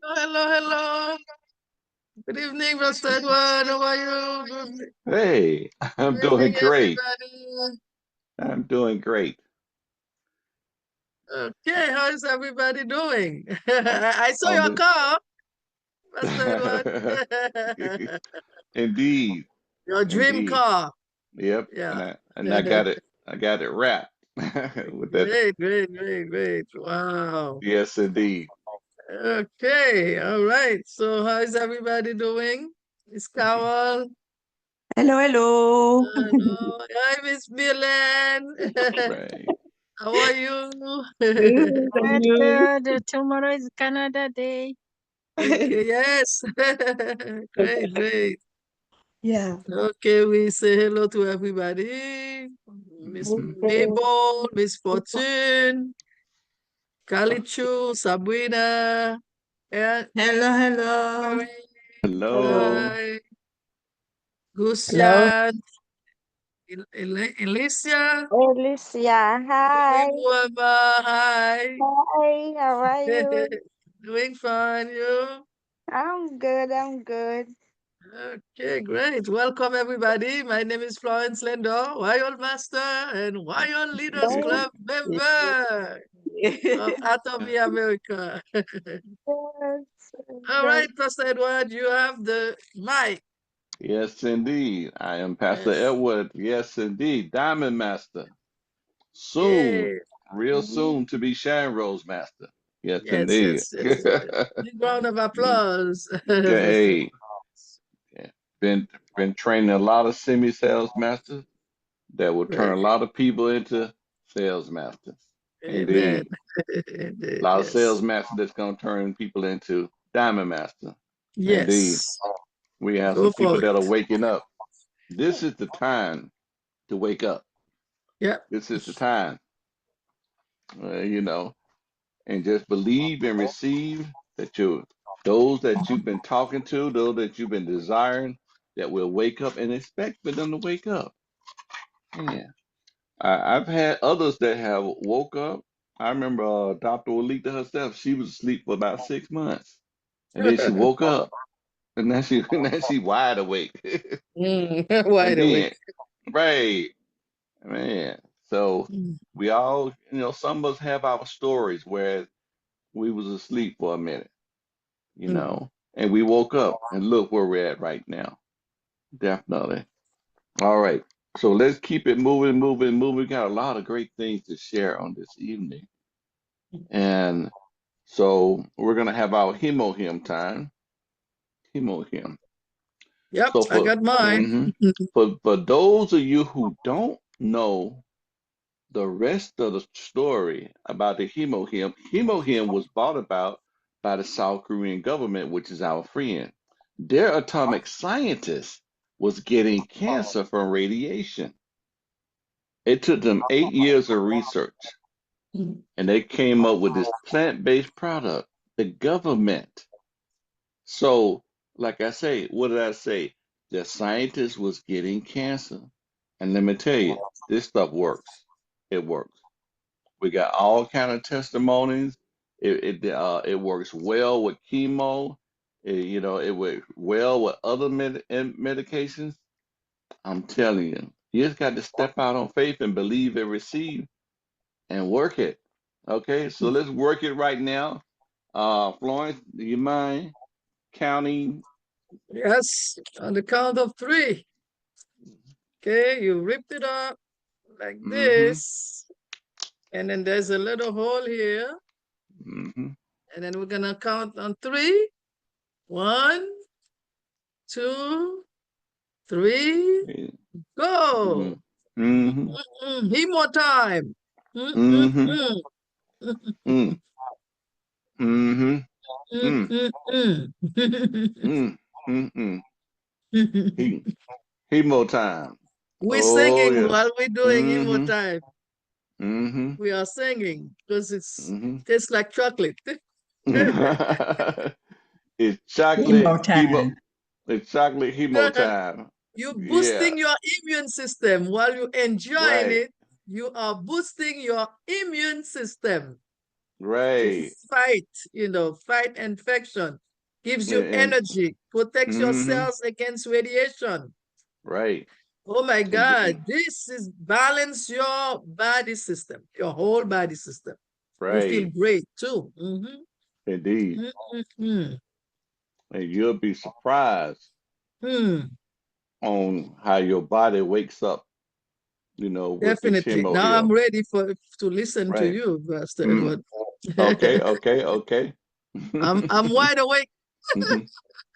Hello, hello. Good evening, Mr. Edward. How are you? Hey, I'm Good doing evening, great. everybody. I'm doing great. Okay, how is everybody doing? I saw On your the car, Mr. Edward. Indeed, Your dream indeed. car. Yep. Yeah. And I got it. I got it wrapped with that. Great, great, great, great. Wow. Yes, indeed. Okay, all right. So how is everybody doing? Miss Carol? Hello, hello. Hello. Hi, Miss Millen. Right. How are you? Good, and Good, you? good. Tomorrow is Canada Day. Okay, yes. Great, great. Yeah. Okay, we say hello to everybody. Miss Hmm. Okay. Mabel, Miss Fortune, Kalichu, Sabrina, and Hello, hello. Mary, Hello. Hello. hi, Hello, Gusian, Alicia, Alicia. Hi. Muamba, hi. Hi. How are you? Doing fine, you? I'm good. I'm good. Okay, great. Welcome, everybody. My name is Florence Lendor, Wild Master and Wild Leaders Very Club member of Atomy America. good. All Very right, Pastor Edward, you have the mic. Yes, indeed. I am Pastor Yes. Edward. Yes, indeed. Diamond Master. Soon, Yeah. real Mhm. soon to be Sharon Rose Master. Yes, Yes, indeed. yes, yes, yes. Big round of applause. Mr. Hey, yeah. been training a lot of semi sales masters that will turn a Great. lot of people into sales masters. Amen. Indeed. A Indeed, lot of sales yes. masters that's going to turn people into diamond master. Indeed. Yes. We have Go some for people it. that are waking up. This is the time to wake up. Yep. This is the time, you know, and just believe and receive that those that you've been talking to, those that you've been desiring, that will wake up and expect for them to wake up. Yeah. I've had others that have woke up. I remember Dr. Olita herself, she was asleep for about 6 months. And then she woke up. And now she and now she wide awake. And Wide awake. then, right, man. So Mm. we all, some of us have our stories where we was asleep for a minute, Mm. and we woke up and look where we're at right now. Definitely. All right. So let's keep it moving, moving, moving. We got a lot of great things to share on this evening. And so we're gonna have our hemo hymn time. Hemo hymn. Yep, So I got mine. for those of you who don't know the rest of the story about the Hemo hymn was brought about by the South Korean government, which is our friend. Their atomic scientist was getting cancer from radiation. It took them 8 years of research, and they came up with this plant-based product. The government. So, like I say, what did I say? The scientist was getting cancer. And let me tell you, this stuff works. It works. We got all kind of testimonies. It works well with chemo. It works well with other medications. I'm telling you, you just got to step out on faith and believe and receive and work it. Okay, so let's work it right now. Florence, do you mind counting? Yes, on the count of three. Okay, you ripped it up like Mm-hmm. this. And then there's a little hole here. Mm-hmm. And then we're gonna count on three. One, two, three, Mm-hmm. go. Mm-hmm. Hemo time. Mm-hmm. Mm-mm-mm. Mm-hmm. Mm-hmm. Mm-mm-mm. Mm-hmm. He Hemo time. We're Oh singing yes. while we're doing hemo Mm-hmm. time. Mm-hmm. We are singing because Mm-hmm. it tastes like chocolate. It's chocolate Emo hemo. time. It's chocolate hemo time. You're Yeah, boosting your immune system while you're enjoying right, it. You are boosting your immune system. to Right. fight, fight infection, gives you And energy, protects your mm-hmm. cells against radiation. Right. Oh my Indeed. God, this is balance your body system, your whole body system. You feel Right. great too. Mm-hmm. Indeed. Mm-hmm. And you'll be surprised Hmm. on how your body wakes up, with this Definitely. chemo Now here. I'm ready to listen to Right. you, Pastor Mm. Edward. Okay, okay, okay. I'm wide awake. hmm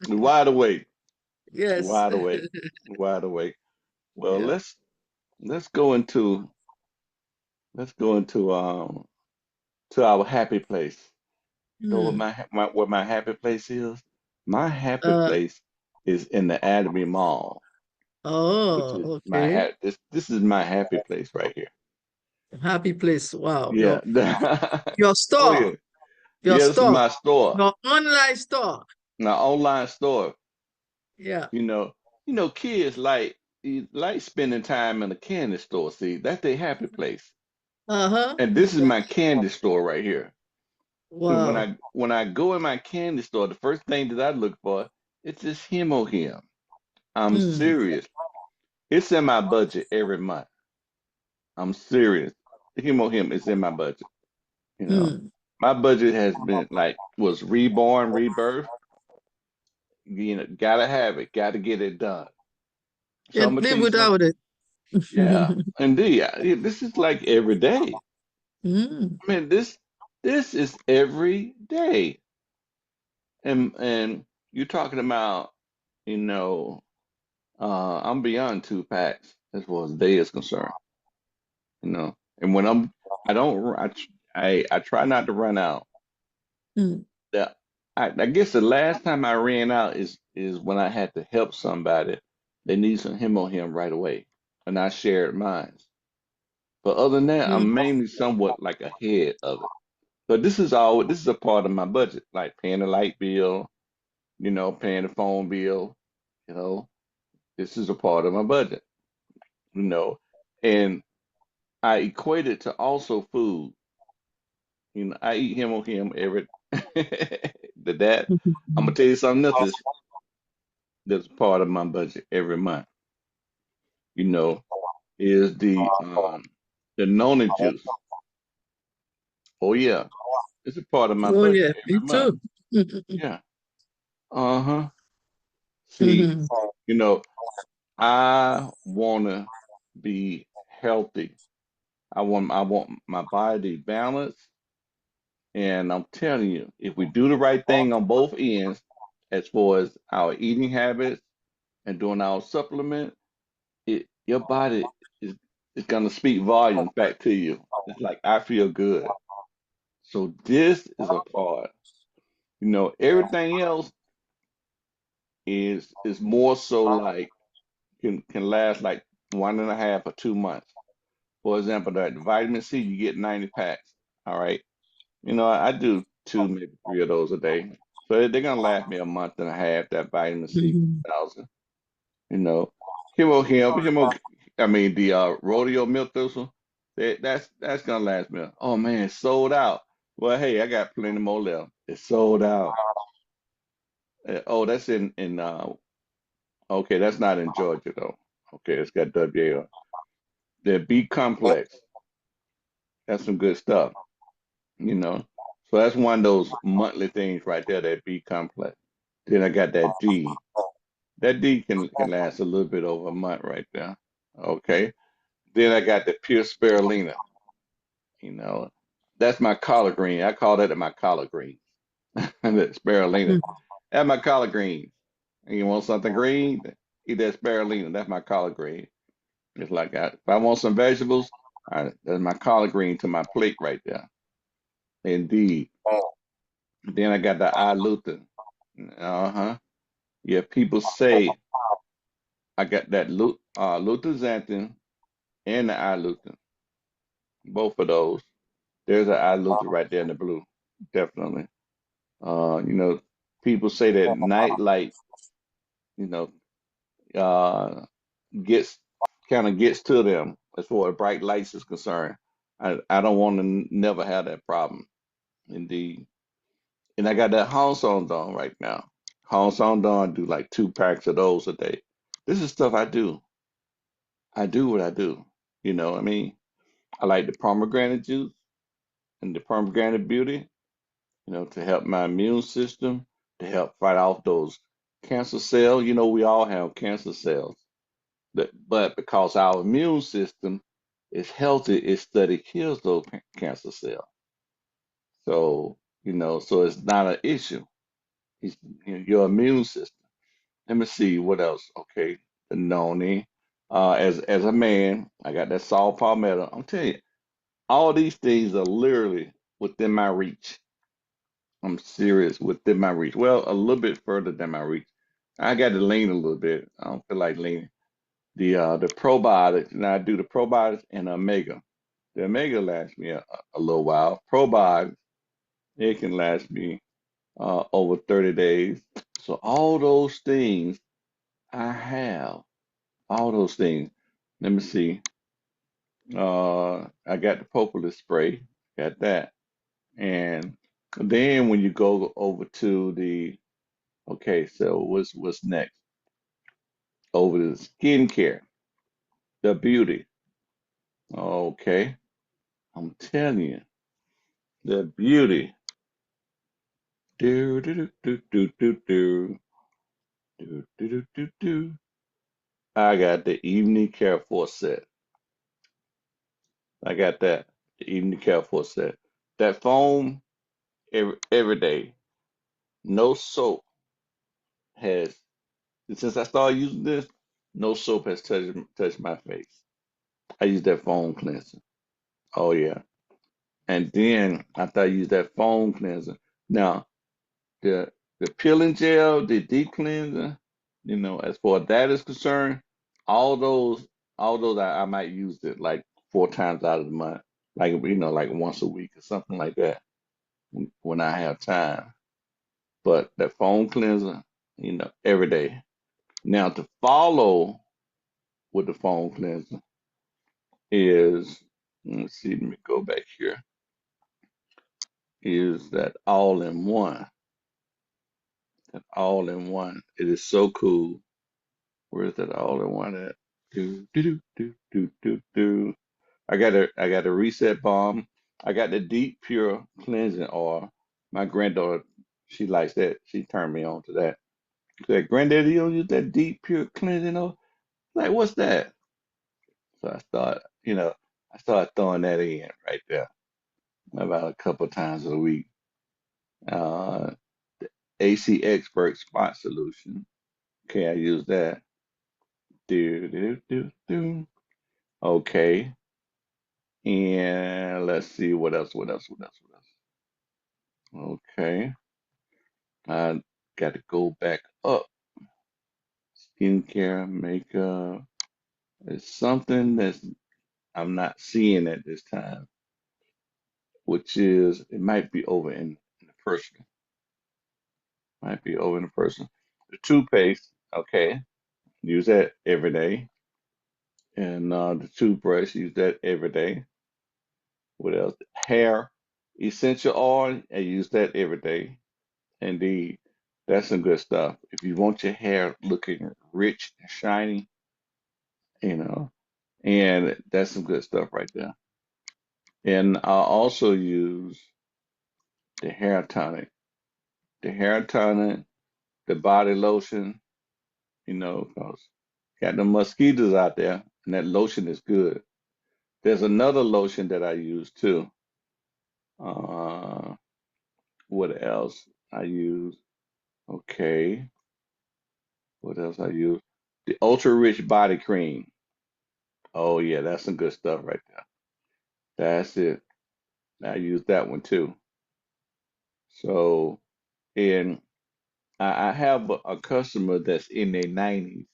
Wide awake. Yes. Wide awake. Wide awake. Well, Yeah. let's go into let's go into to our happy place. You know what Hmm. what my happy place is? My happy Uh, place is in the Adobe Mall, which is oh, my okay. this is my happy place right here. Happy place. Wow. Yeah. Your Oh store. yeah. Your Yeah, this is store. my store. Your online store. My online store. Yeah. You know, kids like spending time in a candy store. See, that's their happy place. Uh-huh. And this is my candy store right here. And when Wow. I go in my candy store, the first thing that I look for it's this Hemo here. I'm Hmm. serious. It's in my budget every month. I'm serious. The Hemo him is in my budget. You know, Hmm. my budget has been was reborn, rebirth. Gotta have it, gotta get it done. So I'm Can't gonna tell live you something. without it. Yeah, indeed. This is like every day. Hmm. I mean, this is every day. And you're talking about, you know, I'm beyond 2 packs as far as day is concerned. And when I don't, I try not to run out. Hmm. The, I guess the last time I ran out is when I had to help somebody. They need some him right away, and I shared mine. But other than that, Hmm. I'm mainly somewhat like ahead of it. But this is a part of my budget, like paying the light bill, paying the phone bill, you know, this is a part of my budget, you know. And I equate it to also food. I eat him every that I'm gonna tell you something else that's part of my budget every month, you know, is the Nona juice. Oh yeah, it's a part of my Oh budget yeah, me every month. too. Yeah. Uh-huh. See, Mhm. you know, I wanna be healthy. I want my body balanced, and I'm telling you, if we do the right thing on both ends, as far as our eating habits and doing our supplement, your body is gonna speak volumes back to you. It's like I feel good. So this is a part. Everything else is more so like can last like 1.5 or 2 months. For example, that vitamin C, you get 90 packs. All right. I do two, maybe three of those a day. So they're gonna last me a month and a half, that vitamin C Mhm. 1000. You know, I mean the rodeo milk thistle, that's gonna last me. Oh man, it's sold out. Well, hey, I got plenty more left. It's sold out. Oh, that's in okay, that's not in Georgia though. Okay, it's got WA. The B complex. That's some good stuff, you know. So that's one of those monthly things right there, that B complex. Then I got that D. That D can last a little bit over a month right there. Okay. Then I got the pure spirulina, you know. That's my collard green. I call that my collard greens. The spirulina. Mhm. That's my collard greens. And you want something green? Eat that spirulina. That's my collard green. It's like if I want some vegetables, that's my collard green to my plate right there. Indeed. Then I got the eye lutein. Uh-huh. Yeah, people say I got that lutazantin and the eye lutein. Both of those. There's an eye lutein right there in the blue. Definitely. You know, people say that night light, you know, uh, gets gets to them as far as bright lights is concerned. I don't want to never have that problem. Indeed. And I got that Hans on Dawn right now. Hans on Dawn do like 2 packs of those a day. This is stuff I do. I do what I do. You know what I mean? I like the pomegranate juice and the pomegranate beauty, to help my immune system, to help fight off those cancer cells. We all have cancer cells. But because our immune system is healthy, it study kills those cancer cells. So, so it's not an issue. It's, your immune system. Let me see what else. Okay, the noni. As a man, I got that saw palmetto. I'm telling you, all these things are literally within my reach. I'm serious, within my reach. Well, a little bit further than my reach. I got to lean a little bit. I don't feel like leaning. The probiotics. Now I do the probiotics and omega. The omega lasts me a little while. Probiotics, it can last me over 30 days. So all those things I have. All those things. Let me see. I got the propolis spray. Got that. And then when you go over to the okay, so what's next? Over to the skincare, the beauty. Okay, I'm telling you, the beauty. Do do do do do do do do do do do do. I got the evening care for set. I got that. The evening care for set. That foam every day. No soap has since I started using this. No soap has touched my face. I use that foam cleanser. Oh yeah. And then after I use that foam cleanser, now the the peeling gel, the deep cleanser, as far as that is concerned, all those I might use it like 4 times out of the month, like like once a week or something like that when I have time. But that foam cleanser, every day. Now to follow with the foam cleanser is let's see, let me go back here. Is that all in one? That all in one. It is so cool. Where is that all in one at? Do do do do do do do. I got a reset balm. I got the deep pure cleansing oil. My granddaughter, she likes that. She turned me on to that. She said, Granddaddy, you don't use that deep pure cleansing oil? Like, what's that? So I started throwing that in right there about a couple times a week. Uh, AC Expert Spot Solution. Okay, I use that. Do do do do. Okay, and let's see what else. What else? What else? What else? Okay, I got to go back up. Skincare, makeup. It's something that's I'm not seeing at this time, which is it might be over in the personal. Might be over in the personal. The toothpaste. Okay, use that every day, and the toothbrush. Use that every day. What else? Hair essential oil. I use that every day. Indeed, that's some good stuff. If you want your hair looking rich and shiny, you know, and that's some good stuff right there. And I also use the hair tonic, the hair tonic, the body lotion, because got the mosquitoes out there, and that lotion is good. There's another lotion that I use too. Uh, what else I use? Okay, what else I use? The ultra rich body cream. Oh yeah, that's some good stuff right there. That's it. I use that one too. So, and I have a customer that's in their 90s.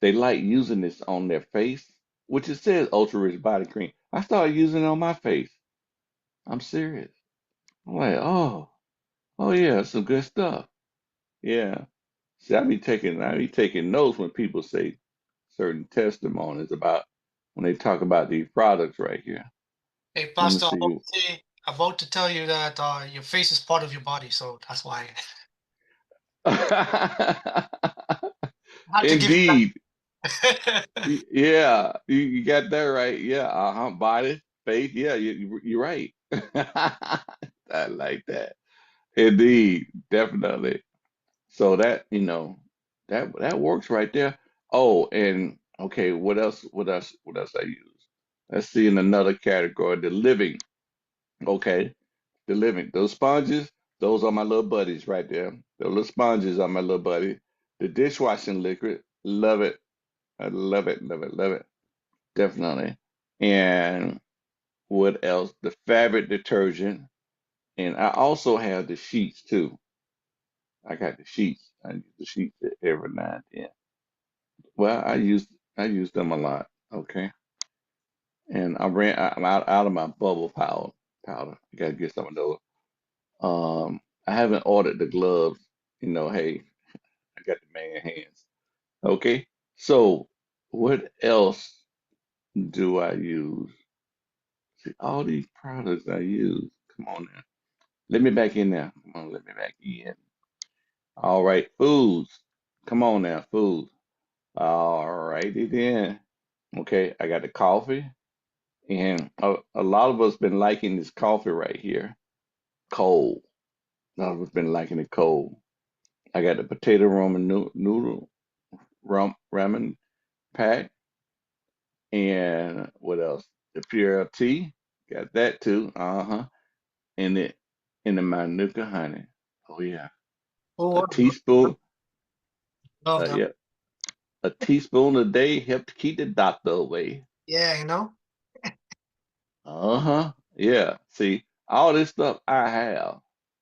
They like using this on their face, which it says ultra rich body cream. I started using it on my face. I'm serious. I'm like, oh yeah, some good stuff. Yeah. See, I be taking notes when people say certain testimonies about when they talk about these products right here. Hey, Let me Pastor see. Jose. about to tell you that your face is part of your body, so that's why I had to give you Indeed. that. Yeah, you got that right. Yeah, body, faith. Yeah, you're right. I like that. Indeed, definitely. So that, that works right there. Oh, and okay, what else? What else? What else I use? Let's see in another category, the living. Okay, the living. Those sponges, those are my little buddies right there. The little sponges are my little buddy. The dishwashing liquid, love it. I love it, love it, love it. Definitely. And what else? The fabric detergent. And I also have the sheets too. I got the sheets. I use the sheets every now and then. Well, I use them a lot. Okay. And I'm out of my bubble powder. I gotta get some of those. I haven't ordered the gloves. Hey, I got the man hands. Okay. So what else do I use? See, all these products I use. Come on now. Let me back in there. Come on, let me back in. All right, foods. Come on now, foods. All righty then. Okay, I got the coffee, and a lot of us been liking this coffee right here, cold. A lot of us been liking it cold. I got the potato ramen noodle ramen pack, and what else? The pure tea. Got that too. Uh-huh. And the Manuka honey. Oh yeah. Oh, A I teaspoon. love that. Yeah. A teaspoon a day help to keep the doctor away. Yeah, you know. Uh-huh. Yeah. See, all this stuff I have.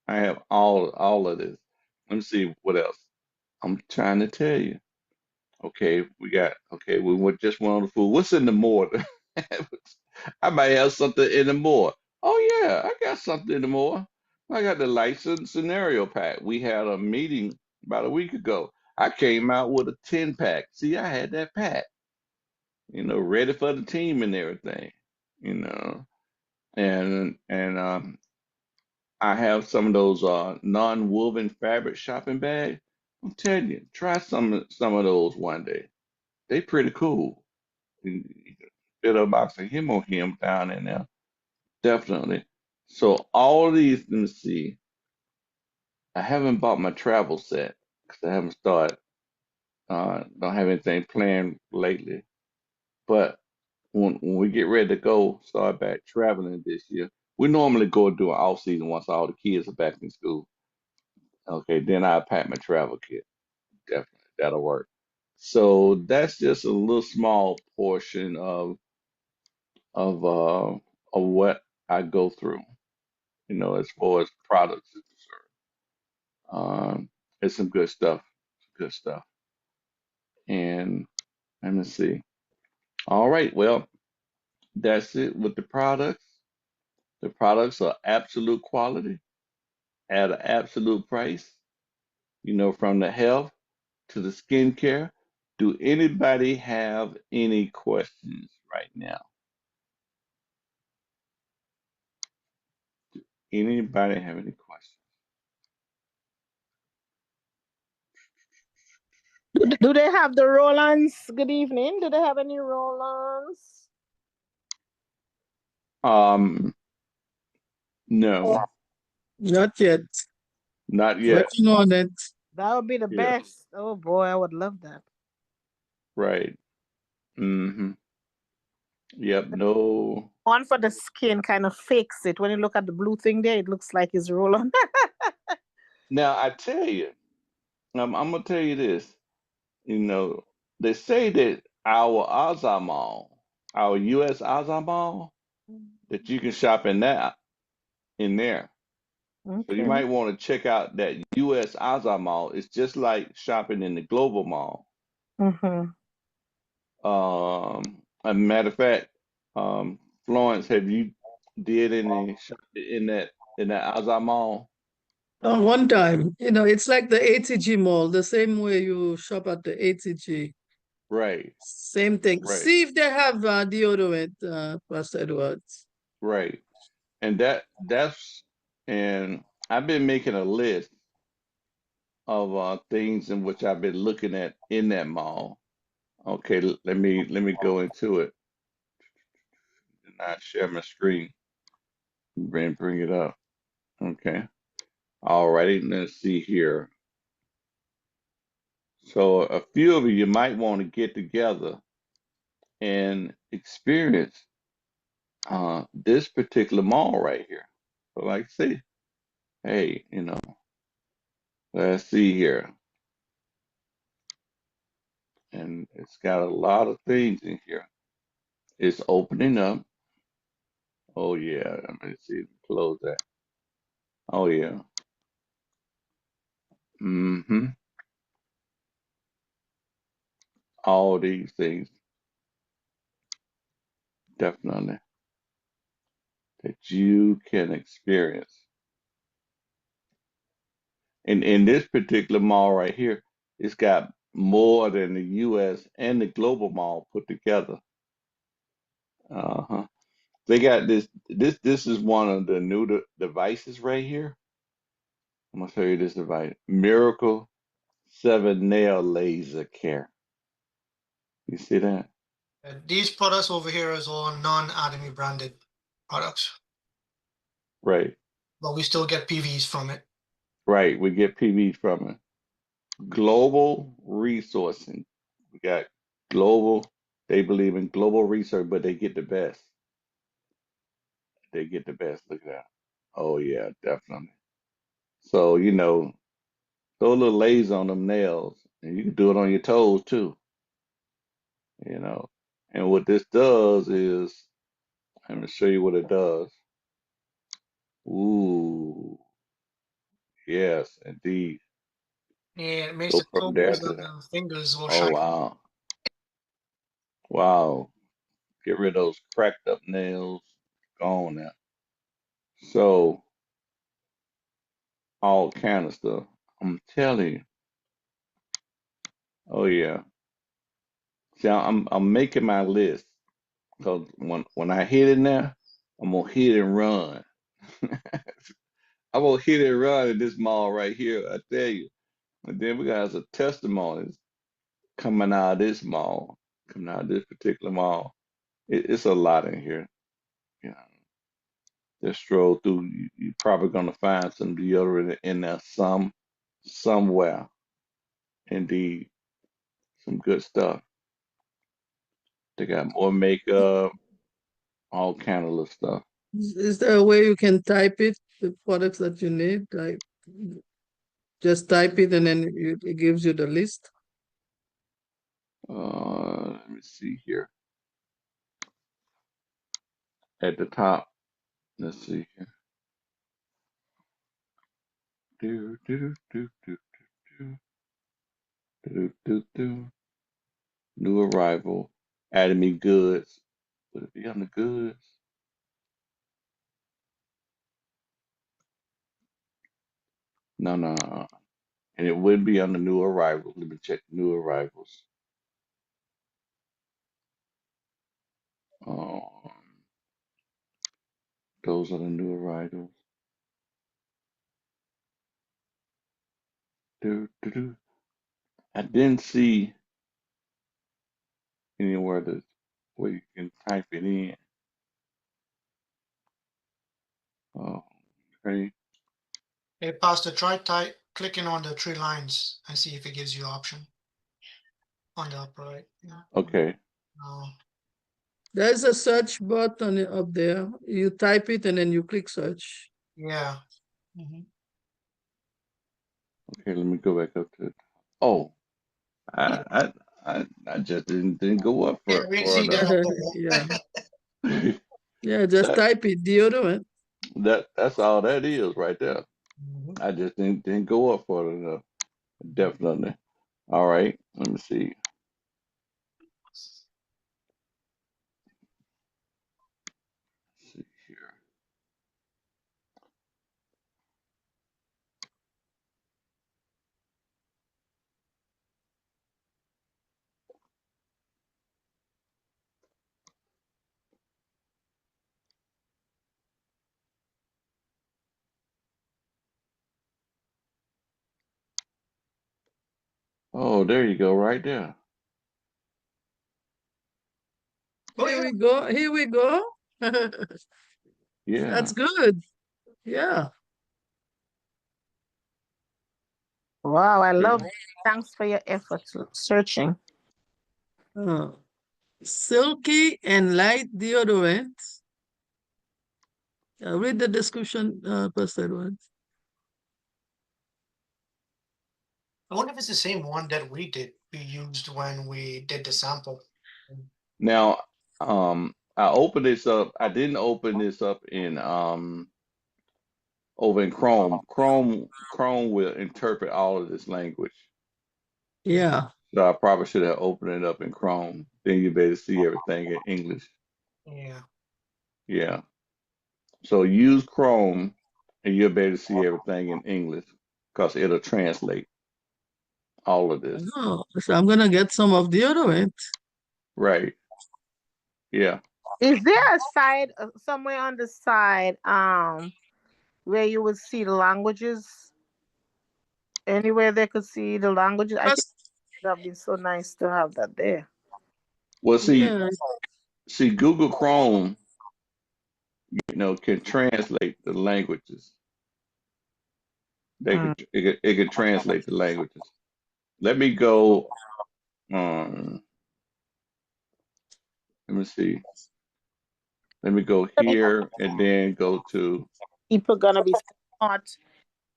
I have all of this. Let me see what else. I'm trying to tell you. Okay, just went on the food. What's in the mortar? I might have something in the more. Oh yeah, I got something in the more. I got the license scenario pack. We had a meeting about a week ago. I came out with a 10 pack. See, I had that pack, ready for the team and everything, you know. And I have some of those non-woven fabric shopping bags. I'm telling you, try some of those one day. They pretty cool. You can fit a box of him down in there. Definitely. So all these, let me see. I haven't bought my travel set because I haven't started. Don't have anything planned lately. But when we get ready to go, start back traveling this year, we normally go do an off season once all the kids are back in school. Okay, then I pack my travel kit. Definitely, that'll work. So that's just a little small portion of of what I go through, as far as products is concerned. It's some good stuff. Good stuff. And let me see. All right, well, that's it with the products. The products are absolute quality at an absolute price, from the health to the skincare. Do anybody have any questions right now? Anybody have any questions? Do they have the Rollins? Good evening. Do they have any Rollins? Um, no, Not yet. not yet. Working on it. That would be the Yeah, best. Oh boy, I would love that. right. Mm-hmm. Yep, no. One for the skin kind of fakes it. When you look at the blue thing there, it looks like it's roll-on. Now I tell you, I'm gonna tell you this. You know, they say that our Azamal, our U.S. Azamal, that you can shop in there. So you Okay. might want to check out that U.S. Azamal. It's just like shopping in the global mall. Mm-hmm. A matter of fact, Florence, have you did any shopping in that Azamal? One time, it's like the ATG mall, the same way you shop at the ATG. Right, Same thing. right, See if they have deodorant, Pastor Edwards. right. and that's and I've been making a list of things in which I've been looking at in that mall. Okay, let me go into it and not share my screen. Bring it up. Okay. Alrighty, let's see here. So a few of you might want to get together and experience this particular mall right here. So like see, hey, let's see here. And it's got a lot of things in here. It's opening up. Oh yeah, let me see. Close that. Oh yeah. Mm-hmm. All these things definitely that you can experience. And in this particular mall right here, it's got more than the US and the global mall put together. Uh-huh. They got this is one of the new devices right here. I'm gonna show you this device. Miracle 7 nail laser care. You see that? These products over here is all non-Atomy branded products, Right. but we still get PVs from it. Right. We get PVs from it. Global resourcing. We got global, they believe in global research, but they get the best. They get the best. Look at that. Oh yeah, definitely. So, throw a little laser on them nails, and you can do it on your toes too, you know. And what this does is, let me show you what it does. Ooh, yes, indeed. Yeah, it makes Go the from there toes to and that. the fingers all Oh shiny. wow. Wow. Get rid of those cracked up nails. Gone now. So all kind of stuff. I'm telling you. Oh yeah. See, I'm making my list because when I hit in there, I'm gonna hit and run. I'm gonna hit and run in this mall right here. I tell you. And then we got some testimonies coming out of this mall, coming out of this particular mall. It's a lot in here. You know, just stroll through. You're probably gonna find some deodorant in there somewhere. Indeed, some good stuff. They got more makeup, all kind of little stuff. Is there a way you can type it, the products that you need? Like just type it and then it gives you the list? Let me see here at the top. Let's see here. Do do do do do do do do. New arrival. Atomy goods. Would it be on the goods? No, no, and it would be on the new arrivals. Let me check new arrivals. Um, those are the new arrivals. Do do do. I didn't see anywhere that where you can type it in. Oh, okay. Hey, Pastor, try clicking on the three lines and see if it gives you option on the upper right. Yeah. Okay. No. There's a search button up there. You type it and then you click search. Yeah. Mhm. Okay. Let me go back up to it. Oh, I I I just didn't go up Yeah, we for see that enough. up there. Yeah. that Yeah, just type it, deodorant. that's all that is right there. Mhm. I just didn't go up for it enough. Definitely. All right. Let me see. See here. Oh, there you go, right there. Here we go. Here we go. Yeah. That's good. Yeah. Wow, I Sure. love it. Thanks for your efforts searching. Silky and light deodorant. Read the description, Pastor Edward. I wonder if it's the same one that we used when we did the sample. Now, I opened this up. I didn't open this up in over in Chrome. Chrome will interpret all of this language. Yeah. So I probably should have opened it up in Chrome. Then you'll be able to see everything in English. Yeah. Yeah. So use Chrome and you'll be able to see everything in English because it'll translate all of this. Oh, so I'm gonna get some of deodorant. Right. Yeah. Is there a side somewhere on the side where you would see the languages? Anywhere they could see the languages? I think that'd be so nice to have that there. Well, Yeah. see, Google Chrome, can translate the languages. It can translate the languages. Let me go. Let me see. Let me go here and then go to. People gonna be smart.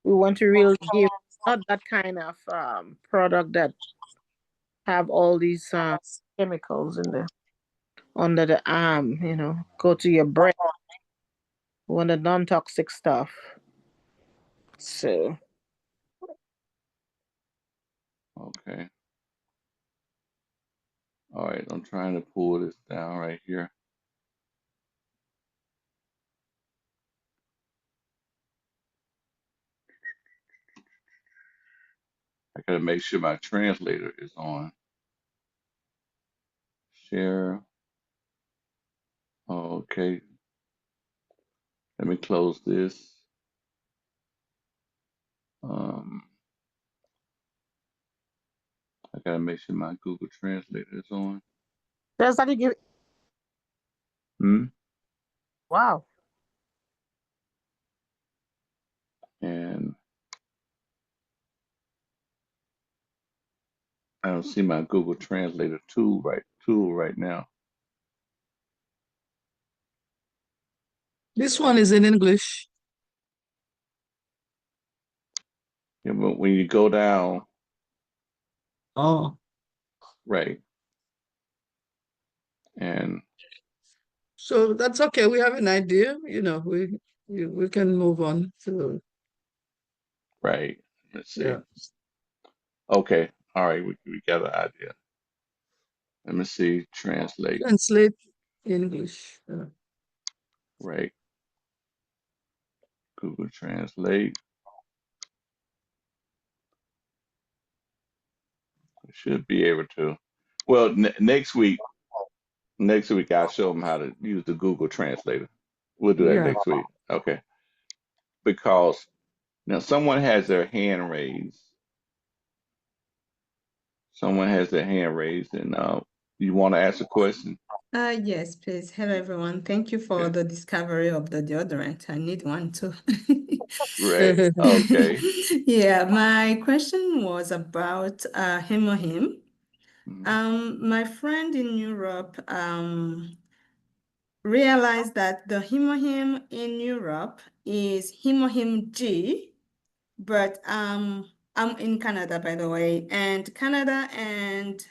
We want to really give not that kind of product that have all these chemicals in there under the arm. Go to your brain. We want the non-toxic stuff. So Okay. All right. I'm trying to pull this down right here. I gotta make sure my translator is on. Share. Okay. Let me close this. I gotta make sure my Google Translator is on. does that give? Wow. And I don't see my Google Translator tool right now. This one is in English. Yeah, but when you go down, Oh. right, and So that's okay. We have an idea. We can move on. So right, let's see. yeah. Okay, all right, we got an idea. Let me see, translate. Translate English. Right, Google Translate. I should be able to. Well, next week I'll show them how to use the Google Translator. We'll do that Yeah. next week. Okay, because now someone has their hand raised. Someone has their hand raised, and you want to ask a question? Yes, please. Hello, everyone. Thank you for Okay. the discovery of the deodorant. I need one too. Right. Okay. Yeah, my question was about Hemohim. My friend in Europe realized that the Hemohim in Europe is Hemohim G, but I'm in Canada, by the way, and Canada and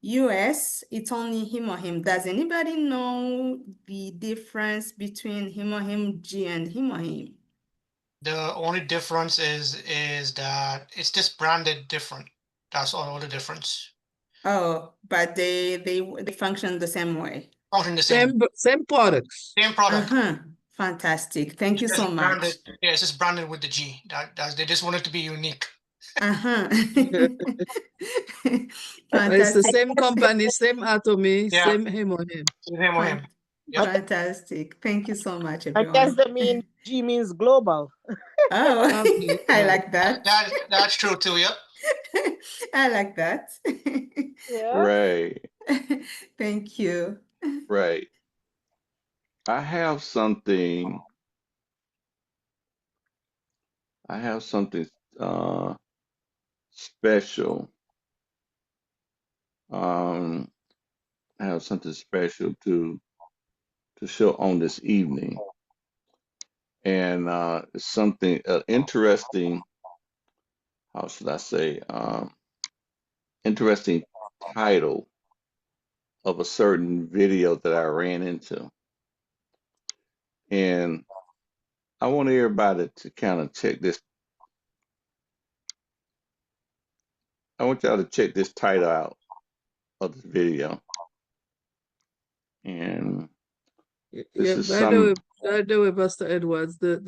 US, it's only Hemohim. Does anybody know the difference between Hemohim G and Hemohim? The only difference is that it's just branded different. That's all the difference. Oh, but they function the same way. Function the same. Same products. Same product. Fantastic. Thank you so much. Branded, yeah, it's just branded with the G. They just want it to be unique. It's the Fantastic. same company, same Atomy, Yeah. same Hemohim. Him. Yep. Fantastic. Thank you so much, I everyone. guess G means global. Oh, Okay. I like that. That's true too. Yep. I like that. Yeah. Right, Thank you. right. I have something. I have something uh special. Um, I have something special to show on this evening, and it's something interesting. How should I say? Interesting title of a certain video that I ran into, and I want everybody to kind of check this. I want y'all to check this title out of this video, and this Yeah, is some. by the way, Pastor Edwards, the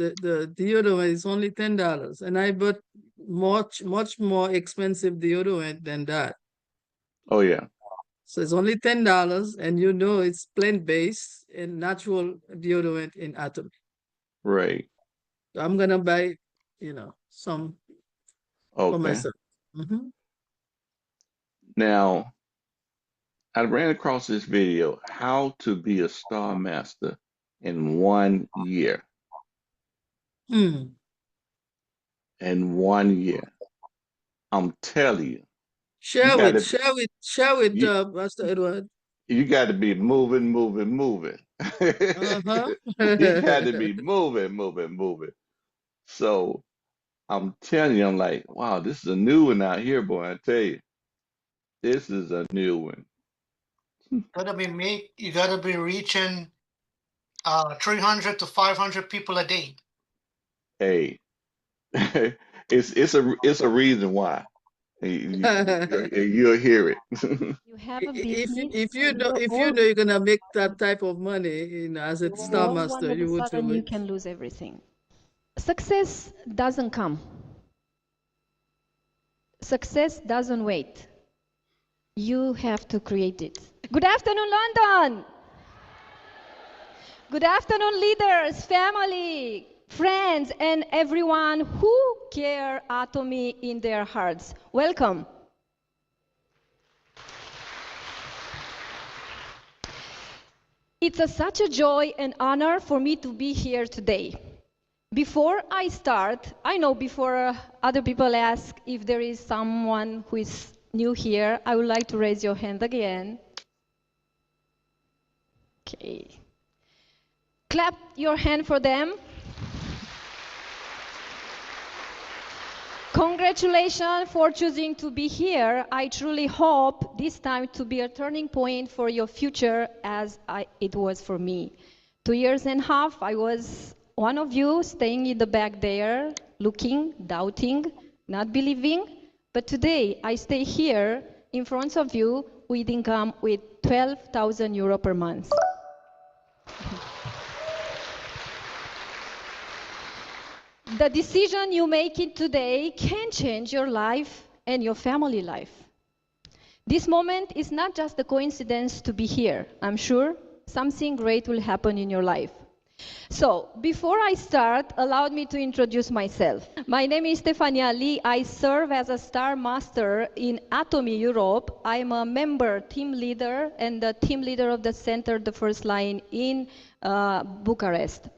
deodorant is only $10, and I bought much more expensive deodorant than that. Oh yeah, So it's only $10, and you know it's plant-based and natural deodorant in Atom. right. So I'm gonna buy, some for Okay. myself. Mhm. Now, I ran across this video, how to be a star master in 1 year. Hmm. In 1 year. I'm telling you, you Share it, gotta share it, share it, you Pastor Edward. you gotta be moving, moving, moving. Uh-huh. You gotta be moving, moving, moving. So I'm telling you, I'm like, wow, this is a new one out here, boy. I tell you, this is a new one. You gotta be reaching 300 to 500 people a day. Hey, it's a reason why. You'll hear it. You have a If business you and know you're if you all know you're gonna make that type of money, as a star all master, one of a you would sudden do you it. can lose everything. Success doesn't come. Success doesn't wait. You have to create it. Good afternoon, London. Good afternoon, leaders, family, friends, and everyone who care Atomy in their hearts. Welcome. It's such a joy and honor for me to be here today. Before I start, I know before other people ask if there is someone who is new here, I would like to raise your hand again. Okay. Clap your hand for them. Congratulations for choosing to be here. I truly hope this time to be a turning point for your future as it was for me. 2.5 years, I was one of you staying in the back there, looking, doubting, not believing. But today I stay here in front of you with income with 12,000 euro per month. The decision you make it today can change your life and your family life. This moment is not just a coincidence to be here. I'm sure something great will happen in your life. So, before I start, allow me to introduce myself. My name is Stefania Lee. I serve as a Star Master in Atomy Europe. I'm a member, team leader, and the team leader of the center, the first line in Bucharest.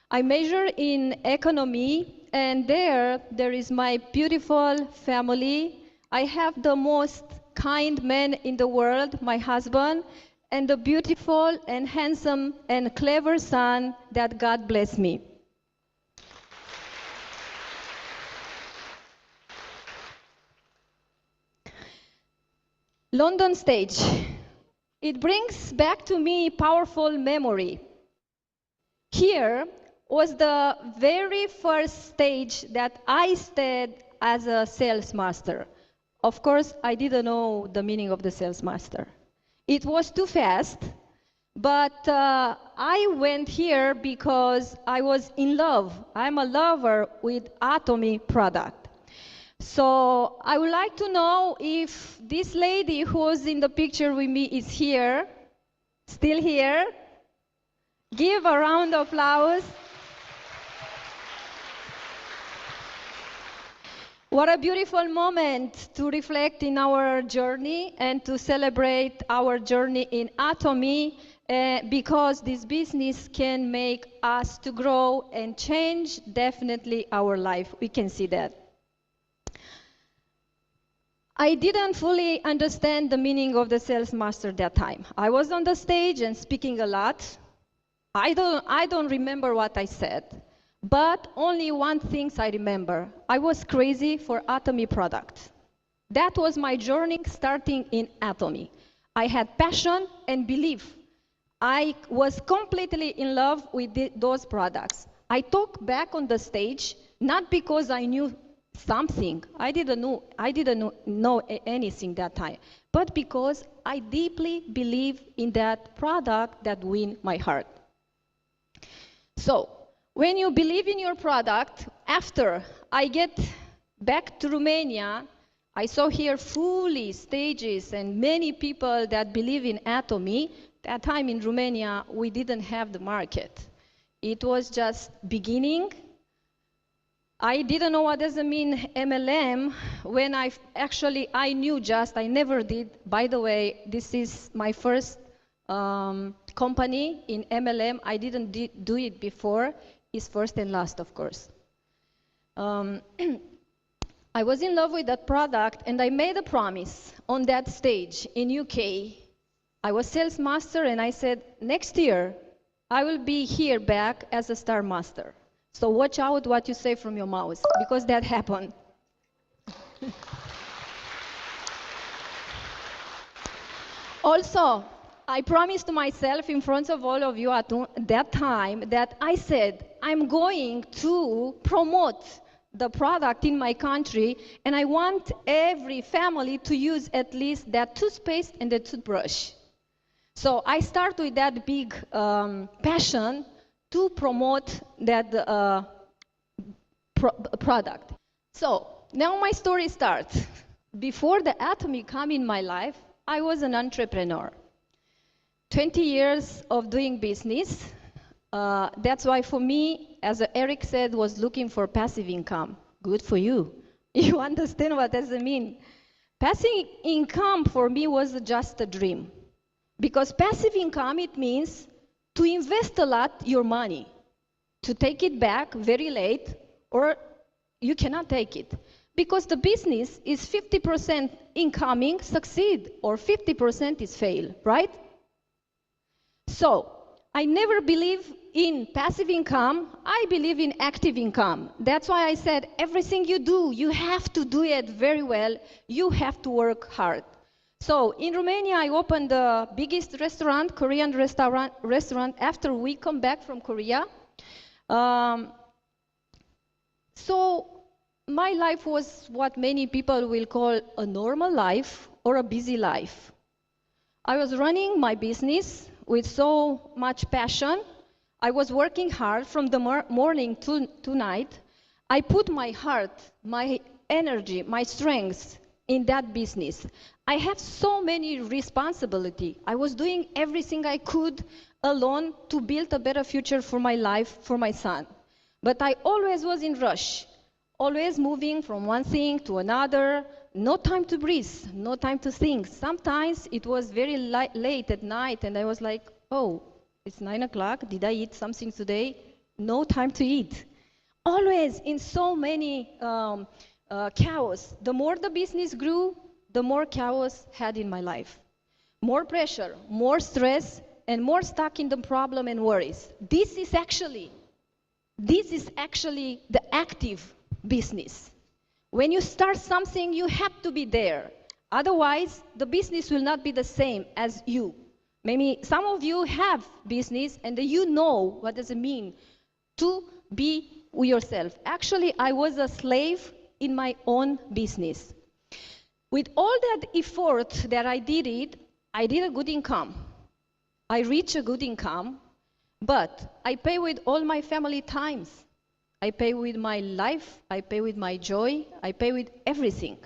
I major in economy, and there is my beautiful family. I have the most kind man in the world, my husband, and the beautiful and handsome and clever son that God bless me. London stage. It brings back to me powerful memory. Here was the very first stage that I stayed as a sales master. Of course, I didn't know the meaning of the sales master. It was too fast, but I went here because I was in love. I'm a lover with Atomy product. So I would like to know if this lady who was in the picture with me is here, still here. Give a round of applause. What a beautiful moment to reflect in our journey and to celebrate our journey in Atomy, because this business can make us to grow and change definitely our life. We can see that. I didn't fully understand the meaning of the sales master that time. I was on the stage and speaking a lot. I don't remember what I said, but only one thing I remember. I was crazy for Atomy product. That was my journey starting in Atomy. I had passion and belief. I was completely in love with those products. I talked back on the stage, not because I knew something. I didn't know anything that time, but because I deeply believe in that product that win my heart. So, when you believe in your product, after I get back to Romania, I saw here fully stages and many people that believe in Atomy. That time in Romania, we didn't have the market. It was just beginning. I didn't know what does it mean MLM when I knew just, I never did. By the way, this is my first company in MLM. I didn't do it before. It's first and last, of course. I was in love with that product and I made a promise on that stage in UK. I was sales master and I said, next year, I will be here back as a star master. So watch out what you say from your mouth, because that happened. Also, I promised myself in front of all of you at that time that I said, I'm going to promote the product in my country, and I want every family to use at least that toothpaste and the toothbrush. So I start with that big passion to promote that product. So now my story starts. Before the Atomy come in my life, I was an entrepreneur. 20 years of doing business. That's why for me, as Eric said, was looking for passive income. Good for you. You understand what does it mean? Passive income for me was just a dream. Because passive income, it means to invest a lot your money, to take it back very late, or you cannot take it. Because the business is 50% incoming, succeed, or 50% is fail, right? So, I never believe in passive income, I believe in active income. That's why I said everything you do, you have to do it very well, you have to work hard. So, in Romania, I opened the biggest restaurant, Korean restaurant, after we come back from Korea. So, my life was what many people will call a normal life or a busy life. I was running my business with so much passion. I was working hard from the morning to night. I put my heart, my energy, my strengths in that business. I have so many responsibility. I was doing everything I could alone to build a better future for my life, for my son. But I always was in rush, always moving from one thing to another, no time to breathe, no time to think. Sometimes it was very late at night and I was like, oh, it's 9 o'clock, did I eat something today? No time to eat. Always in so many chaos. The more the business grew, the more chaos had in my life. More pressure, more stress, and more stuck in the problem and worries. This is actually the active business. When you start something, you have to be there. Otherwise, the business will not be the same as you. Maybe some of you have business and you know what does it mean to be yourself. Actually, I was a slave in my own business. With all that effort that I did a good income. I reached a good income, but I pay with all my family times. I pay with my life, I pay with my joy, I pay with everything.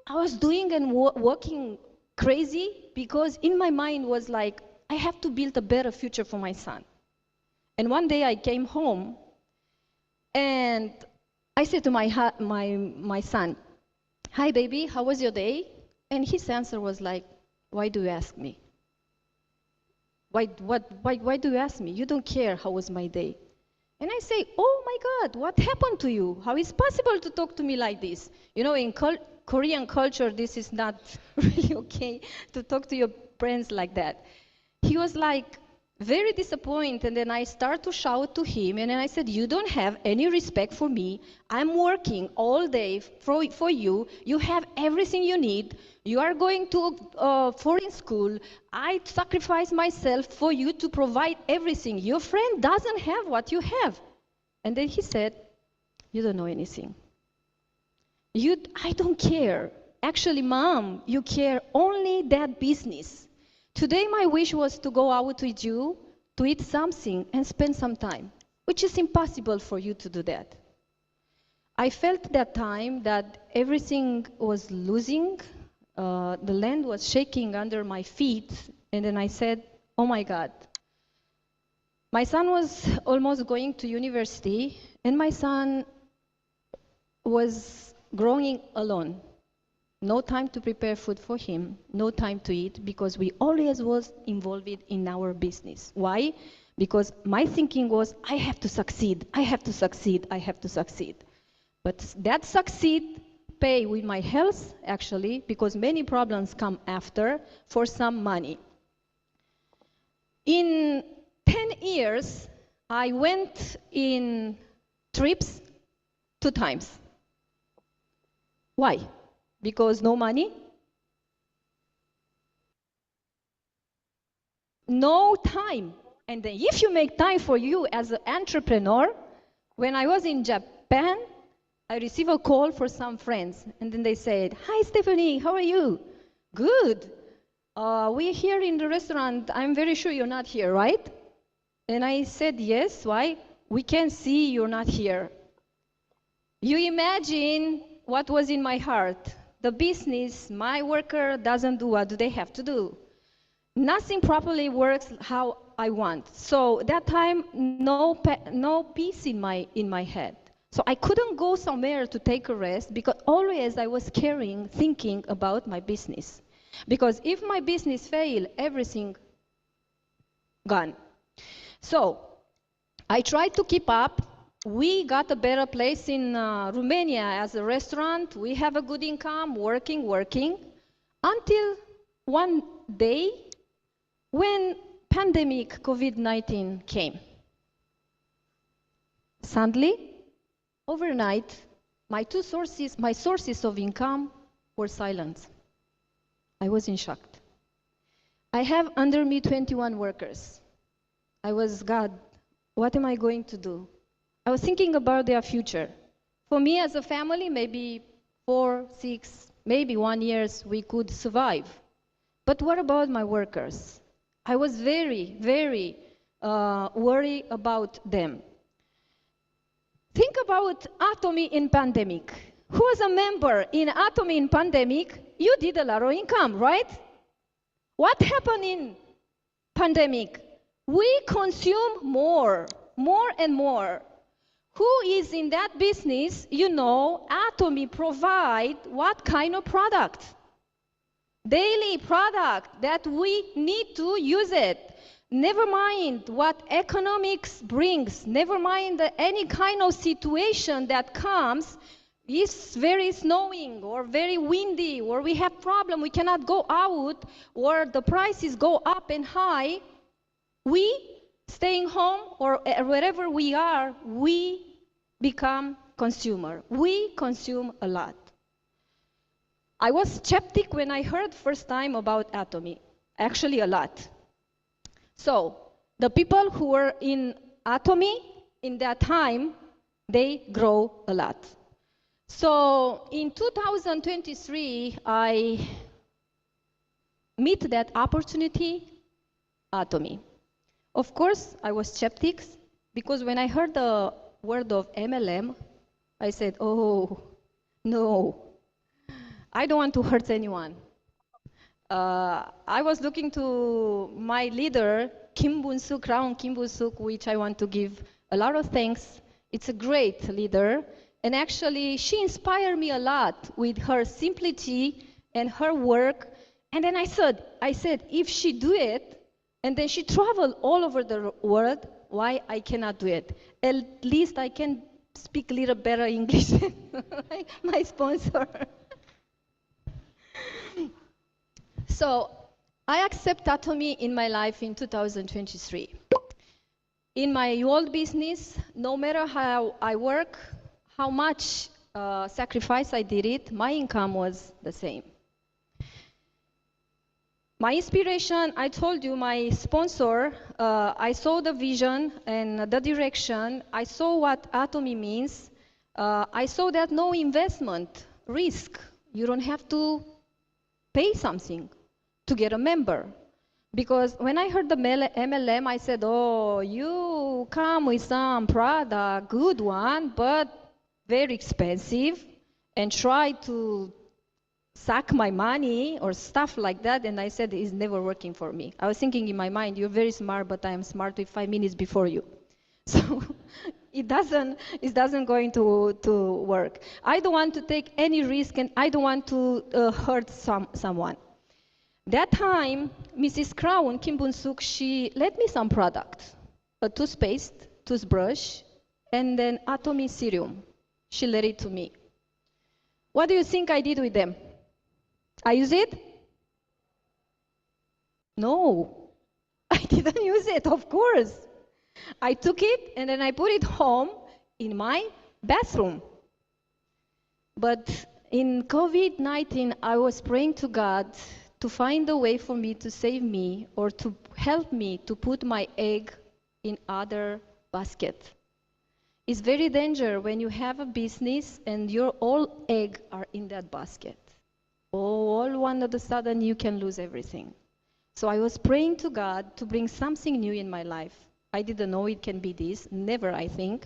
I was doing and working crazy because in my mind was like, I have to build a better future for my son. And one day I came home and I said to my son, "Hi, baby, how was your day?" And his answer was like, "Why do you ask me? Why do you ask me? You don't care how was my day." And I say, "Oh my God, what happened to you? How is possible to talk to me like this?" You know, in Korean culture, this is not really okay to talk to your friends like that. He was like very disappointed, and then I start to shout to him, and then I said, "You don't have any respect for me. I'm working all day for you. You have everything you need. You are going to foreign school. I sacrifice myself for you to provide everything. Your friend doesn't have what you have." And then he said, "You don't know anything. I don't care. Actually, Mom, you care only that business. Today my wish was to go out with you, to eat something and spend some time, which is impossible for you to do that." I felt that time that everything was losing, the land was shaking under my feet, and then I said, "Oh my God." My son was almost going to university, and my son was growing alone. No time to prepare food for him, no time to eat, because we always was involved in our business. Why? Because my thinking was, I have to succeed, I have to succeed, I have to succeed. But that succeed pay with my health, actually, because many problems come after, for some money. In 10 years, I went in trips 2 times. Why? Because no money? No time. And then if you make time for you as an entrepreneur, when I was in Japan, I received a call for some friends. And then they said, "Hi, Stephanie, how are you?" "Good. We're here in the restaurant. I'm very sure you're not here, right?" And I said, "Yes, why?" "We can see you're not here." You imagine what was in my heart. The business, my worker doesn't do what do they have to do. Nothing properly works how I want. So that time, no peace in my head. So I couldn't go somewhere to take a rest because always I was thinking about my business. Because if my business fail, everything gone. So I tried to keep up. We got a better place in Romania as a restaurant. We have a good income, working, until one day when pandemic COVID-19 came. Suddenly, overnight, my sources of income were silent. I was in shock. I have under me 21 workers. I was, God, what am I going to do? I was thinking about their future. For me as a family, maybe 4, 6, maybe 1 year we could survive. But what about my workers? I was very, very worried about them. Think about Atomy in pandemic. Who was a member in Atomy in pandemic? You did a lot of income, right? What happened in pandemic? We consume more and more. Who is in that business? You know, Atomy provide what kind of product? Daily product that we need to use it. Never mind what economics brings, never mind any kind of situation that comes, is very snowing or very windy or we have problem, we cannot go out or the prices go up and high, we staying home or wherever we are, we become consumer. We consume a lot. I was skeptic when I heard first time about Atomy, actually a lot. So the people who were in Atomy in that time, they grow a lot. So in 2023, I meet that opportunity, Atomy. Of course, I was skeptic because when I heard the word of MLM, I said, oh, no, I don't want to hurt anyone. I was looking to my leader, Kim Bun-suk, Raun Kim Bun-suk, which I want to give a lot of thanks. It's a great leader. And actually, she inspired me a lot with her simplicity and her work. And then I said, if she do it, and then she traveled all over the world, why I cannot do it? At least I can speak a little better English than my sponsor. So I accept Atomy in my life in 2023. In my old business, no matter how I work, how much sacrifice I did it, my income was the same. My inspiration, I told you, my sponsor, I saw the vision and the direction. I saw what Atomy means. I saw that no investment, risk. You don't have to pay something to get a member. Because when I heard the MLM, I said, oh, you come with some product, good one, but very expensive, and try to suck my money or stuff like that. And I said, it's never working for me. I was thinking in my mind, you're very smart, but I am smart with 5 minutes before you. So it doesn't going to work. I don't want to take any risk, and I don't want to hurt someone. That time, Mrs. Crown, Kim Bun-suk, she lent me some product, a toothpaste, toothbrush, and then Atomy serum. She lent it to me. What do you think I did with them? I use it? No, I didn't use it, of course. I took it and then I put it home in my bathroom. But in COVID-19, I was praying to God to find a way for me to save me or to help me to put my egg in other basket. It's very dangerous when you have a business and your all egg are in that basket. All one of a sudden you can lose everything. So I was praying to God to bring something new in my life. I didn't know it can be this, never I think.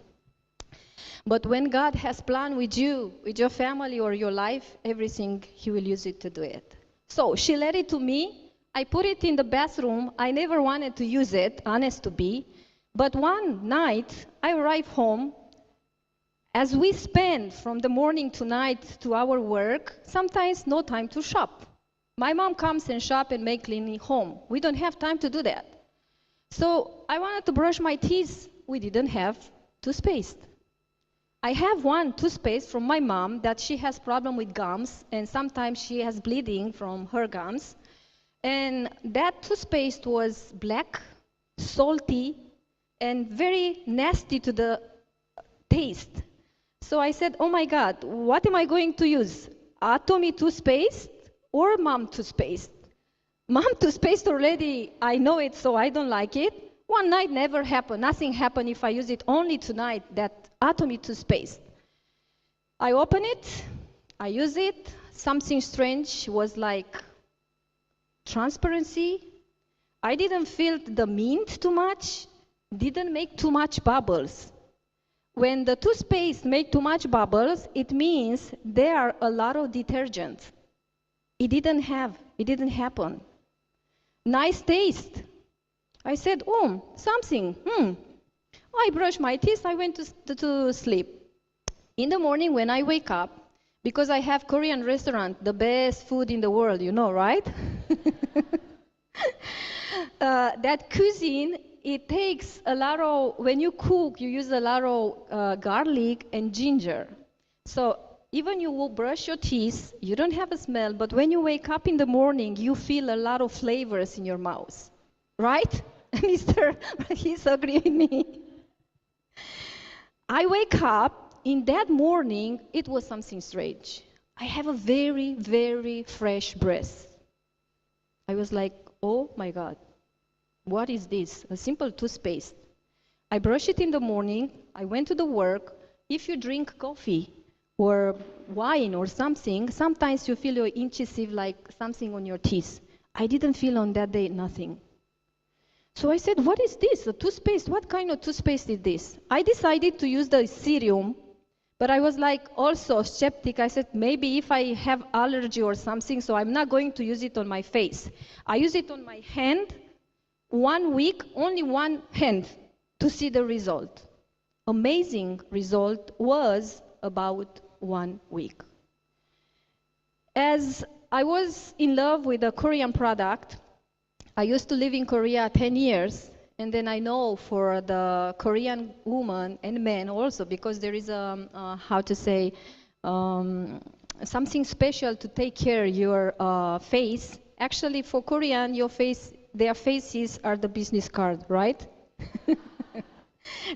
But when God has planned with you, with your family or your life, everything, He will use it to do it. So she lent it to me. I put it in the bathroom. I never wanted to use it, honest to be. But one night, I arrived home. As we spend from the morning to night to our work, sometimes no time to shop. My mom comes and shop and make cleaning home. We don't have time to do that. So I wanted to brush my teeth. We didn't have toothpaste. I have one toothpaste from my mom that she has problem with gums, and sometimes she has bleeding from her gums. And that toothpaste was black, salty, and very nasty to the taste. So I said, oh my God, what am I going to use? Atomy toothpaste or mom toothpaste? Mom toothpaste already, I know it, so I don't like it. One night never happened. Nothing happened if I use it only tonight, that Atomy toothpaste. I open it, I use it. Something strange was like transparency. I didn't feel the mint too much, didn't make too much bubbles. When the toothpaste make too much bubbles, it means there are a lot of detergent. It didn't happen. Nice taste. I said, oh, something, I brushed my teeth, I went to sleep. In the morning when I wake up, because I have Korean restaurant, the best food in the world, you know, right? That cuisine, it takes a lot of, when you cook, you use a lot of garlic and ginger. So even you will brush your teeth, you don't have a smell, but when you wake up in the morning, you feel a lot of flavors in your mouth, right? Mr. He's agreeing with me. I wake up, in that morning, it was something strange. I have a very, very fresh breath. I was like, oh my God, what is this? A simple toothpaste. I brush it in the morning, I went to the work. If you drink coffee or wine or something, sometimes you feel incisive, like something on your teeth. I didn't feel on that day nothing. So I said, what is this? A toothpaste? What kind of toothpaste is this? I decided to use the serum, but I was like also skeptic. I said, maybe if I have allergy or something, so I'm not going to use it on my face. I use it on my hand, 1 week, only one hand, to see the result. Amazing result was about 1 week. As I was in love with a Korean product, I used to live in Korea 10 years, and then I know for the Korean woman and men also, because there is something special to take care your face. Actually, for Korean, their faces are the business card, right?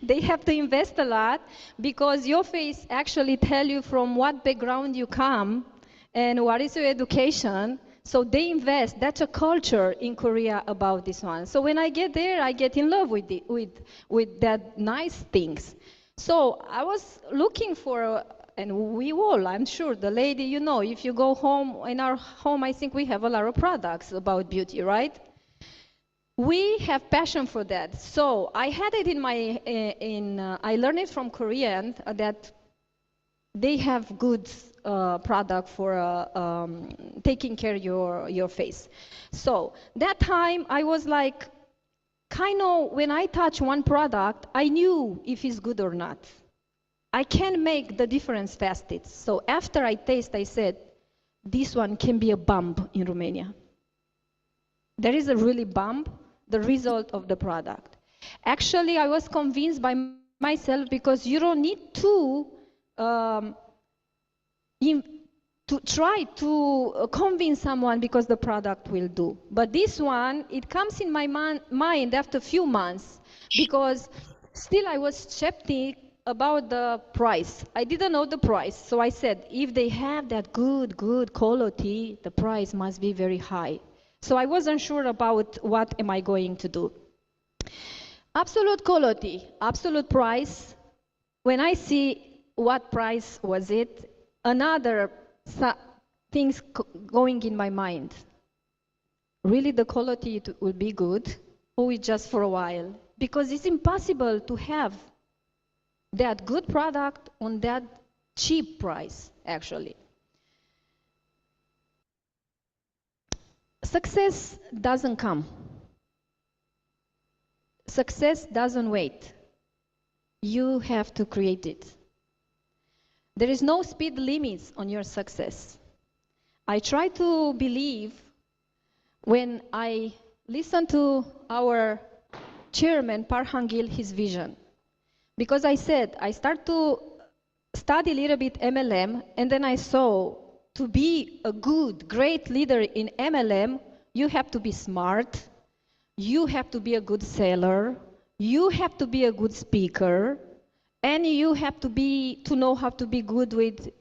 They have to invest a lot because your face actually tell you from what background you come and what is your education. So they invest. That's a culture in Korea about this one. So when I get there, I get in love with that nice things. So I was looking for, and we all, I'm sure, the lady, you know, if you go home, in our home, I think we have a lot of products about beauty, right? We have passion for that. So I had it I learned it from Korean that they have good product for taking care of your face. So that time I was like, kind of, when I touch one product, I knew if it's good or not. I can make the difference fast. So after I taste, I said, this one can be a bomb in Romania. There is a really bomb, the result of the product. Actually, I was convinced by myself because you don't need to try to convince someone because the product will do. But this one, it comes in my mind after a few months because still I was skeptic about the price. I didn't know the price, so I said, if they have that good quality, the price must be very high. So I wasn't sure about what am I going to do. Absolute quality, absolute price. When I see what price was it, another things going in my mind. Really the quality will be good, or it's just for a while? Because it's impossible to have that good product on that cheap price, actually. Success doesn't come. Success doesn't wait. You have to create it. There is no speed limits on your success. I try to believe when I listen to our chairman, Parhangil, his vision. Because I said, I start to study a little bit MLM, and then I saw to be a great leader in MLM, you have to be smart, you have to be a good seller, you have to be a good speaker, and you have to know how to be good with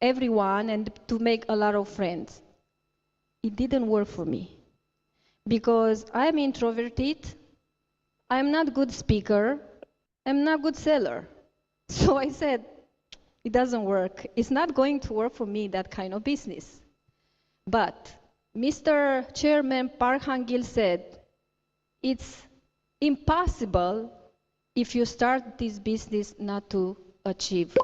everyone and to make a lot of friends. It didn't work for me because I'm introverted, I'm not a good speaker, I'm not a good seller. So I said, it doesn't work. It's not going to work for me, that kind of business. But Mr. Chairman Park Hang-il said, it's impossible if you start this business not to achieve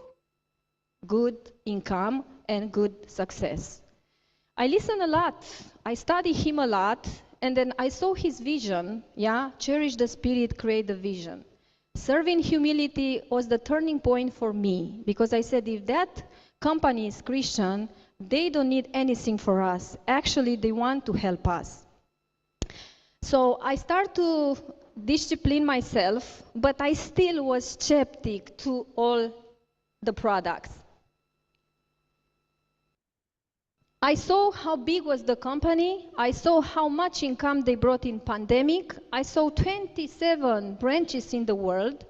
good income and good success. I listen a lot. I study him a lot, and then I saw his vision, cherish the spirit, create the vision. Serving humility was the turning point for me, because I said, if that company is Christian, they don't need anything for us. Actually, they want to help us. So I start to discipline myself, but I still was skeptic to all the products. I saw how big was the company. I saw how much income they brought in pandemic. I saw 27 branches in the world.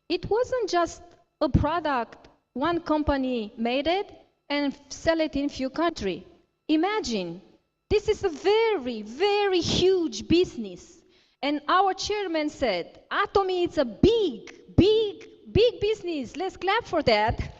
It wasn't just a product, one company made it and sell it in few countries. Imagine, this is a very, very huge business. And our chairman said, Atomy is a big, big, big business. Let's clap for that.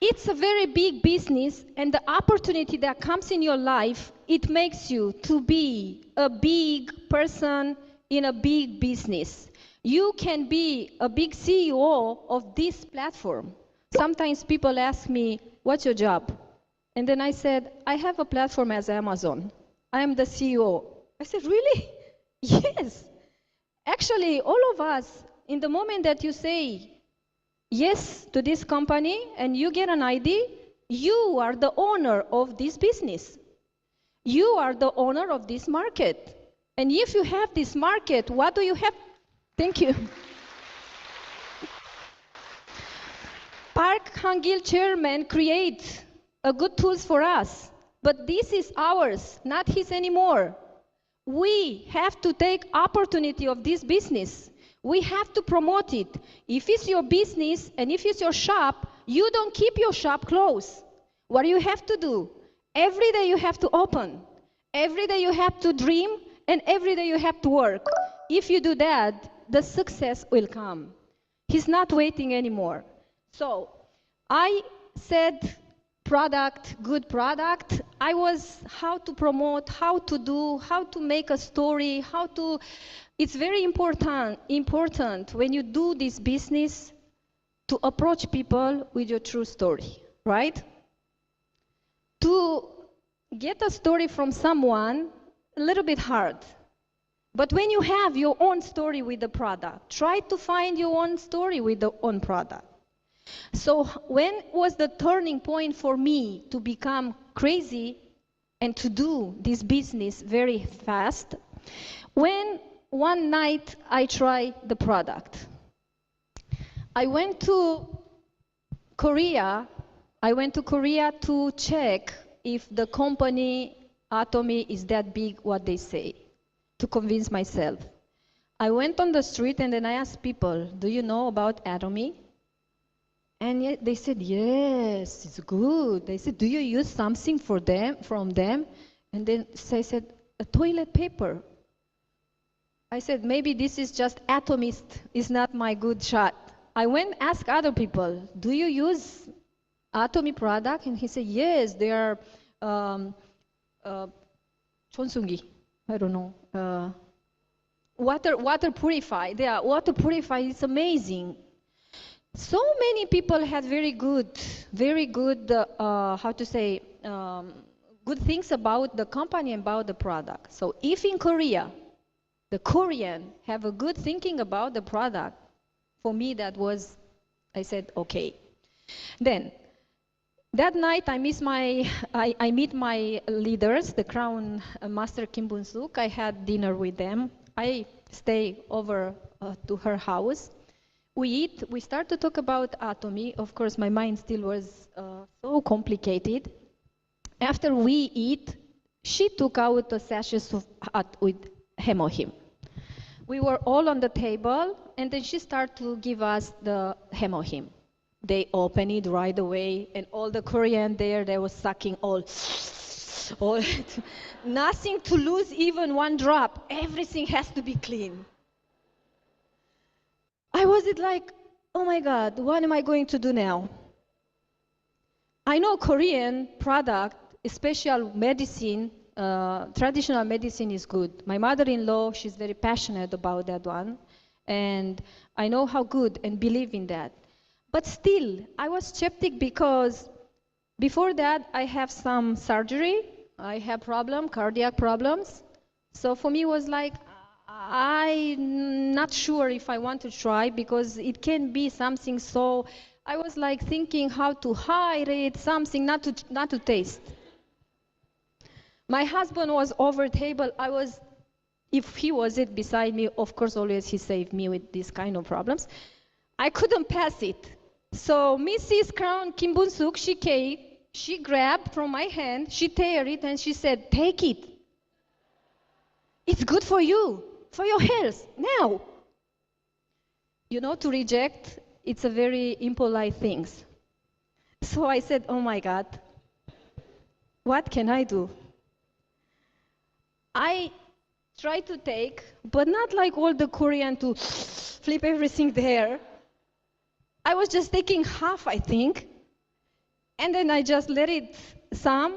It's a very big business, and the opportunity that comes in your life, it makes you to be a big person in a big business. You can be a big CEO of this platform. Sometimes people ask me, what's your job? And then I said, I have a platform as Amazon. I am the CEO. I said, really? Yes. Actually, all of us in the moment that you say yes to this company and you get an ID, you are the owner of this business. You are the owner of this market. And if you have this market, what do you have? Thank you. Park Hang-il chairman create a good tools for us, but this is ours, not his anymore. We have to take opportunity of this business. We have to promote it. If it's your business and if it's your shop, you don't keep your shop closed. What do you have to do? Every day you have to open. Every day you have to dream, and every day you have to work. If you do that, the success will come. He's not waiting anymore. So I said product, good product. I was how to promote, how to do, how to make a story, how to. It's very important when you do this business to approach people with your true story, right? To get a story from someone, a little bit hard. But when you have your own story with the product, try to find your own story with the own product. So when was the turning point for me to become crazy and to do this business very fast? When one night I tried the product. I went to Korea to check if the company Atomy is that big what they say, to convince myself. I went on the street and then I asked people, do you know about Atomy? And yet they said, yes, it's good. They said, do you use something from them? And then I said, a toilet paper. I said, maybe this is just atomist, it's not my good shot. I went and asked other people, do you use Atomy product? And he said, yes, they are chonsungi, I don't know, water purify. They are water purify, it's amazing. So many people had very good, good things about the company and about the product. So if in Korea, the Korean have a good thinking about the product, for me that was, I said, okay. Then, that night I meet my leaders, the Crown Master Kim Bun-suk. I had dinner with them. I stay over to her house. We eat, we start to talk about Atomy. Of course, my mind still was so complicated. After we eat, she took out the sachets with hemohim. We were all on the table, and then she started to give us the hemohim. They opened it right away, and all the Korean there, they were sucking all nothing to lose, even one drop. Everything has to be clean. I was like, oh my God, what am I going to do now? I know Korean product, special medicine, traditional medicine is good. My mother-in-law, she's very passionate about that one. And I know how good and believe in that. But still, I was skeptic because before that, I have some surgery. I have cardiac problems. So for me, it was like, I'm not sure if I want to try because it can be something so, I was like thinking how to hide it, something not to taste. My husband was over table. If he was beside me, of course, always he saved me with these kind of problems. I couldn't pass it. So Mrs. Crown Kim Bun-suk, she came, she grabbed from my hand, she tear it, and she said, take it. It's good for you, for your health, now. You know, to reject, it's a very impolite thing. So I said, oh my God, what can I do? I tried to take, but not like all the Korean to flip everything there. I was just taking half, I think. And then I just let it some.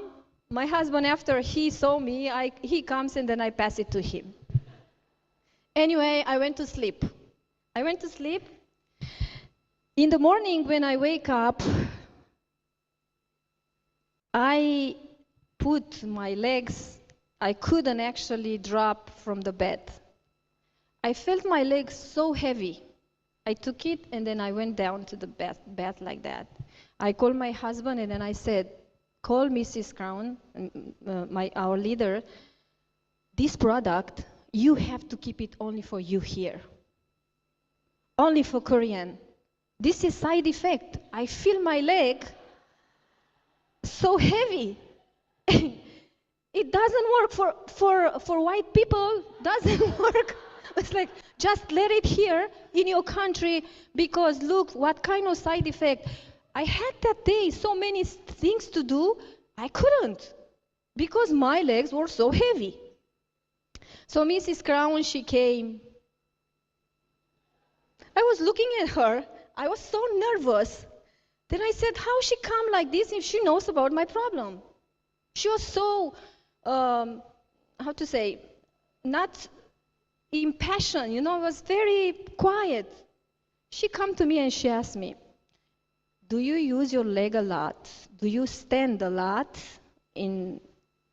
My husband, after he saw me, he comes and then I pass it to him. Anyway, I went to sleep. In the morning when I wake up, I put my legs, I couldn't actually drop from the bed. I felt my legs so heavy. I took it and then I went down to the bed like that. I called my husband and then I said, call Mrs. Crown, our leader, this product, you have to keep it only for you here. Only for Korean. This is side effect. I feel my leg so heavy. It doesn't work for white people, doesn't work. It's like, just let it here in your country because look what kind of side effect. I had that day so many things to do, I couldn't because my legs were so heavy. So Mrs. Crown, she came. I was looking at her, I was so nervous. Then I said, how she come like this if she knows about my problem? She was so, how to say, not impassioned, was very quiet. She come to me and she asked me, do you use your leg a lot? Do you stand a lot,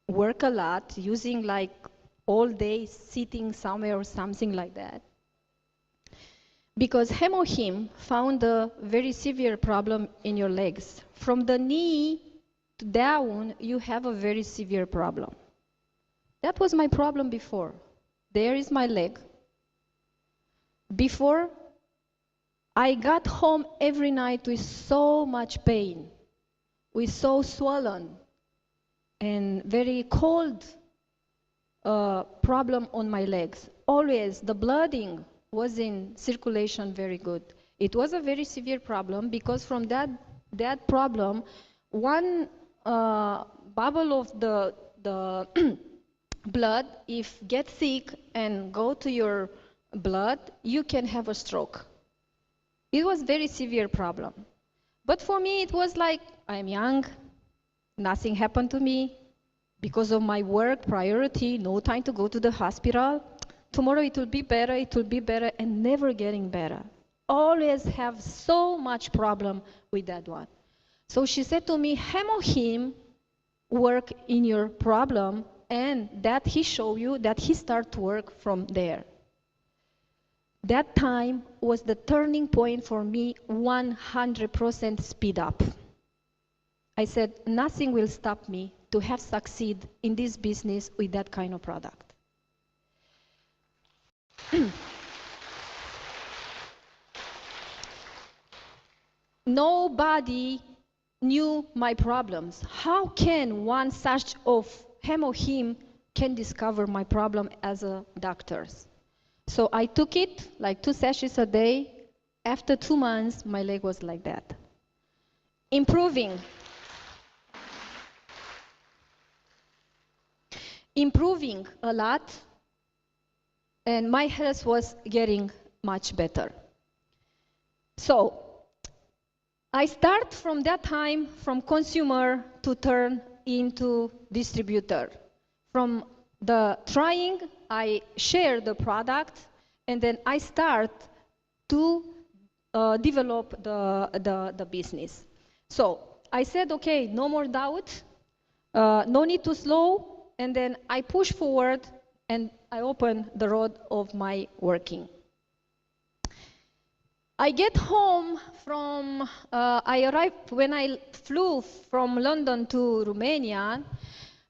work a lot, using like all day sitting somewhere or something like that? Because Hemohim found a very severe problem in your legs. From the knee to down, you have a very severe problem. That was my problem before. There is my leg. Before, I got home every night with so much pain, with so swollen and very cold problem on my legs. Always the blooding was in circulation very good. It was a very severe problem because from that problem, one bubble of the blood, if get thick and go to your blood, you can have a stroke. It was very severe problem. But for me, it was like, I'm young, nothing happened to me. Because of my work priority, no time to go to the hospital. Tomorrow it will be better, and never getting better. Always have so much problem with that one. So she said to me, Hemohim work in your problem, and that he show you that he start to work from there. That time was the turning point for me, 100% speed up. I said, nothing will stop me to have succeed in this business with that kind of product. Nobody knew my problems. How can one such of Hemohim can discover my problem as a doctor? So I took it, like 2 sachets a day. After 2 months, my leg was like that. Improving a lot, and my health was getting much better. So I start from that time from consumer to turn into distributor. From the trying, I share the product, and then I start to develop the business. So I said, okay, no more doubt, no need to slow, and then I push forward and I open the road of my working. I get home from, I arrived when I flew from London to Romania.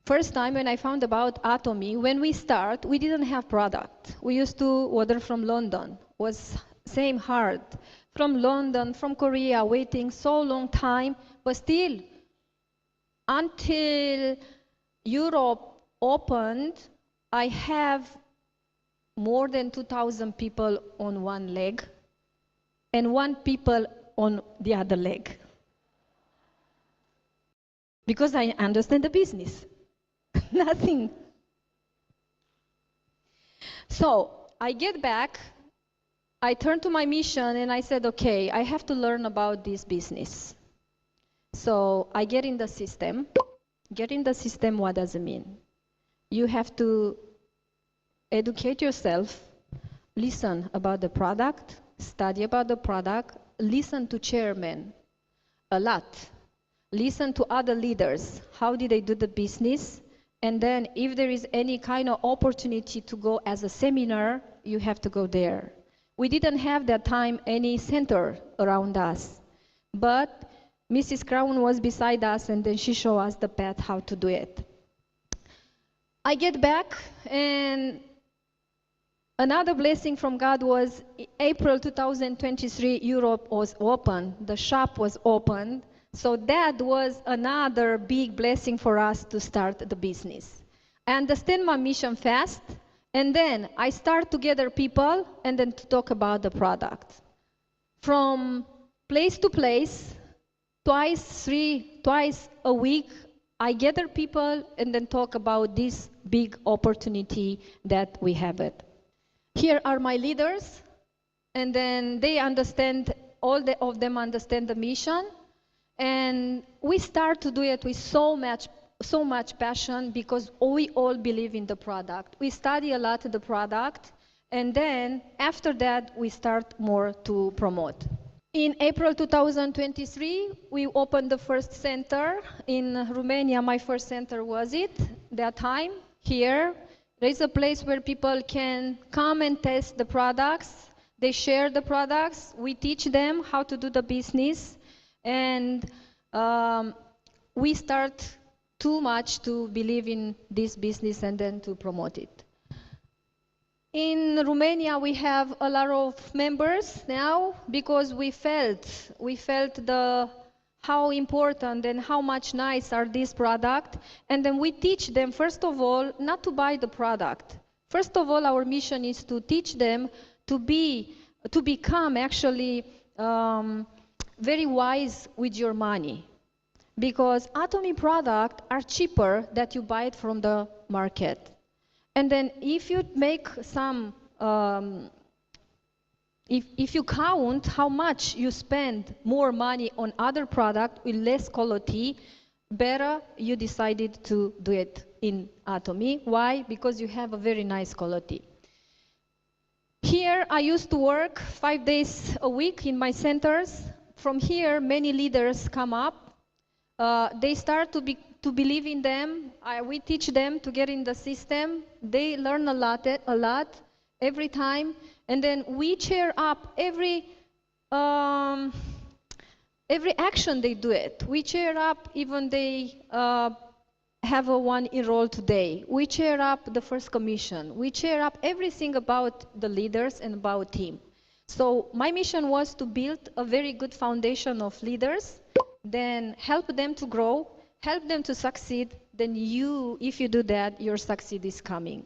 First time when I found about Atomy, when we start, we didn't have product. We used to order from London. Was same hard. From London, from Korea, waiting so long time, but still, until Europe opened, I have more than 2,000 people on one leg and 1 people on the other leg. Because I understand the business. Nothing. So I get back, I turn to my mission and I said, okay, I have to learn about this business. So I get in the system. Get in the system, what does it mean? You have to educate yourself, listen about the product, study about the product, listen to chairmen a lot, listen to other leaders, how did they do the business, and then if there is any kind of opportunity to go as a seminar, you have to go there. We didn't have that time any center around us. But Mrs. Crown was beside us, and then she showed us the path how to do it. I get back, and another blessing from God was April 2023, Europe was open. The shop was opened. So that was another big blessing for us to start the business. I understand my mission fast, and then I start to gather people and then to talk about the product. From place to place, twice a week, I gather people and then talk about this big opportunity that we have it. Here are my leaders, and then they understand, of them understand the mission, and we start to do it with so much passion because we all believe in the product. We study a lot of the product, and then after that we start more to promote. In April 2023, we opened the first center in Romania. My first center was that time here. There is a place where people can come and test the products. They share the products. We teach them how to do the business. And we start too much to believe in this business and then to promote it. In Romania, we have a lot of members now because we felt how important and how much nice are these products. And then we teach them, first of all, not to buy the product. First of all, our mission is to teach them to become actually very wise with your money. Because Atomy products are cheaper that you buy it from the market. And then if you make some, if you count how much you spend more money on other product with less quality, better you decided to do it in Atomy. Why? Because you have a very nice quality. Here I used to work 5 days a week in my centers. From here, many leaders come up. They start to believe in them. We teach them to get in the system. They learn a lot every time. And then we cheer up every action they do it. We cheer up even they have a one enrolled today. We cheer up the first commission. We cheer up everything about the leaders and about team. So my mission was to build a very good foundation of leaders, then help them to grow, help them to succeed. Then if you do that, your succeed is coming.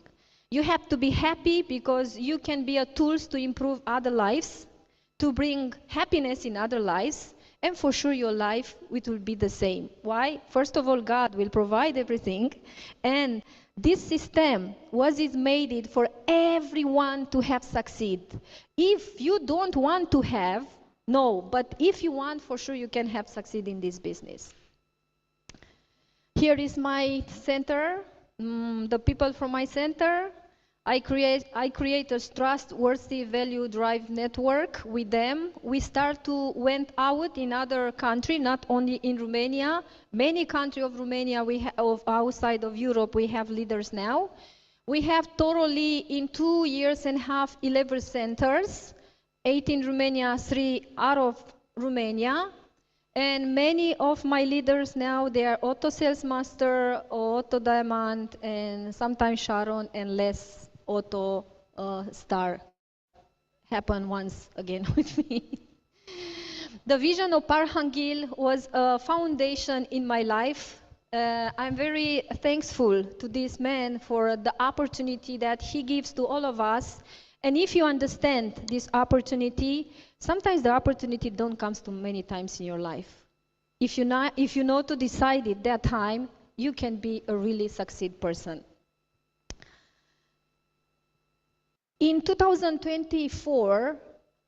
You have to be happy because you can be a tool to improve other lives, to bring happiness in other lives, and for sure your life it will be the same. Why? First of all, God will provide everything, and this system made it for everyone to have succeed. If you don't want to have, no, but if you want, for sure you can have succeed in this business. Here is my center, the people from my center. I create a trustworthy value drive network with them. We went out in other countries, not only in Romania. Many countries of Romania, of outside of Europe, we have leaders now. We have totally in 2.5 years 11 centers, 8 in Romania, 3 out of Romania. And many of my leaders now, they are auto sales master, auto diamond, and sometimes Sharon and less auto star happen once again with me. The vision of Parhangil was a foundation in my life. I'm very thankful to this man for the opportunity that he gives to all of us. And if you understand this opportunity, sometimes the opportunity don't come too many times in your life. If you know to decide it that time, you can be a really succeed person. In 2024,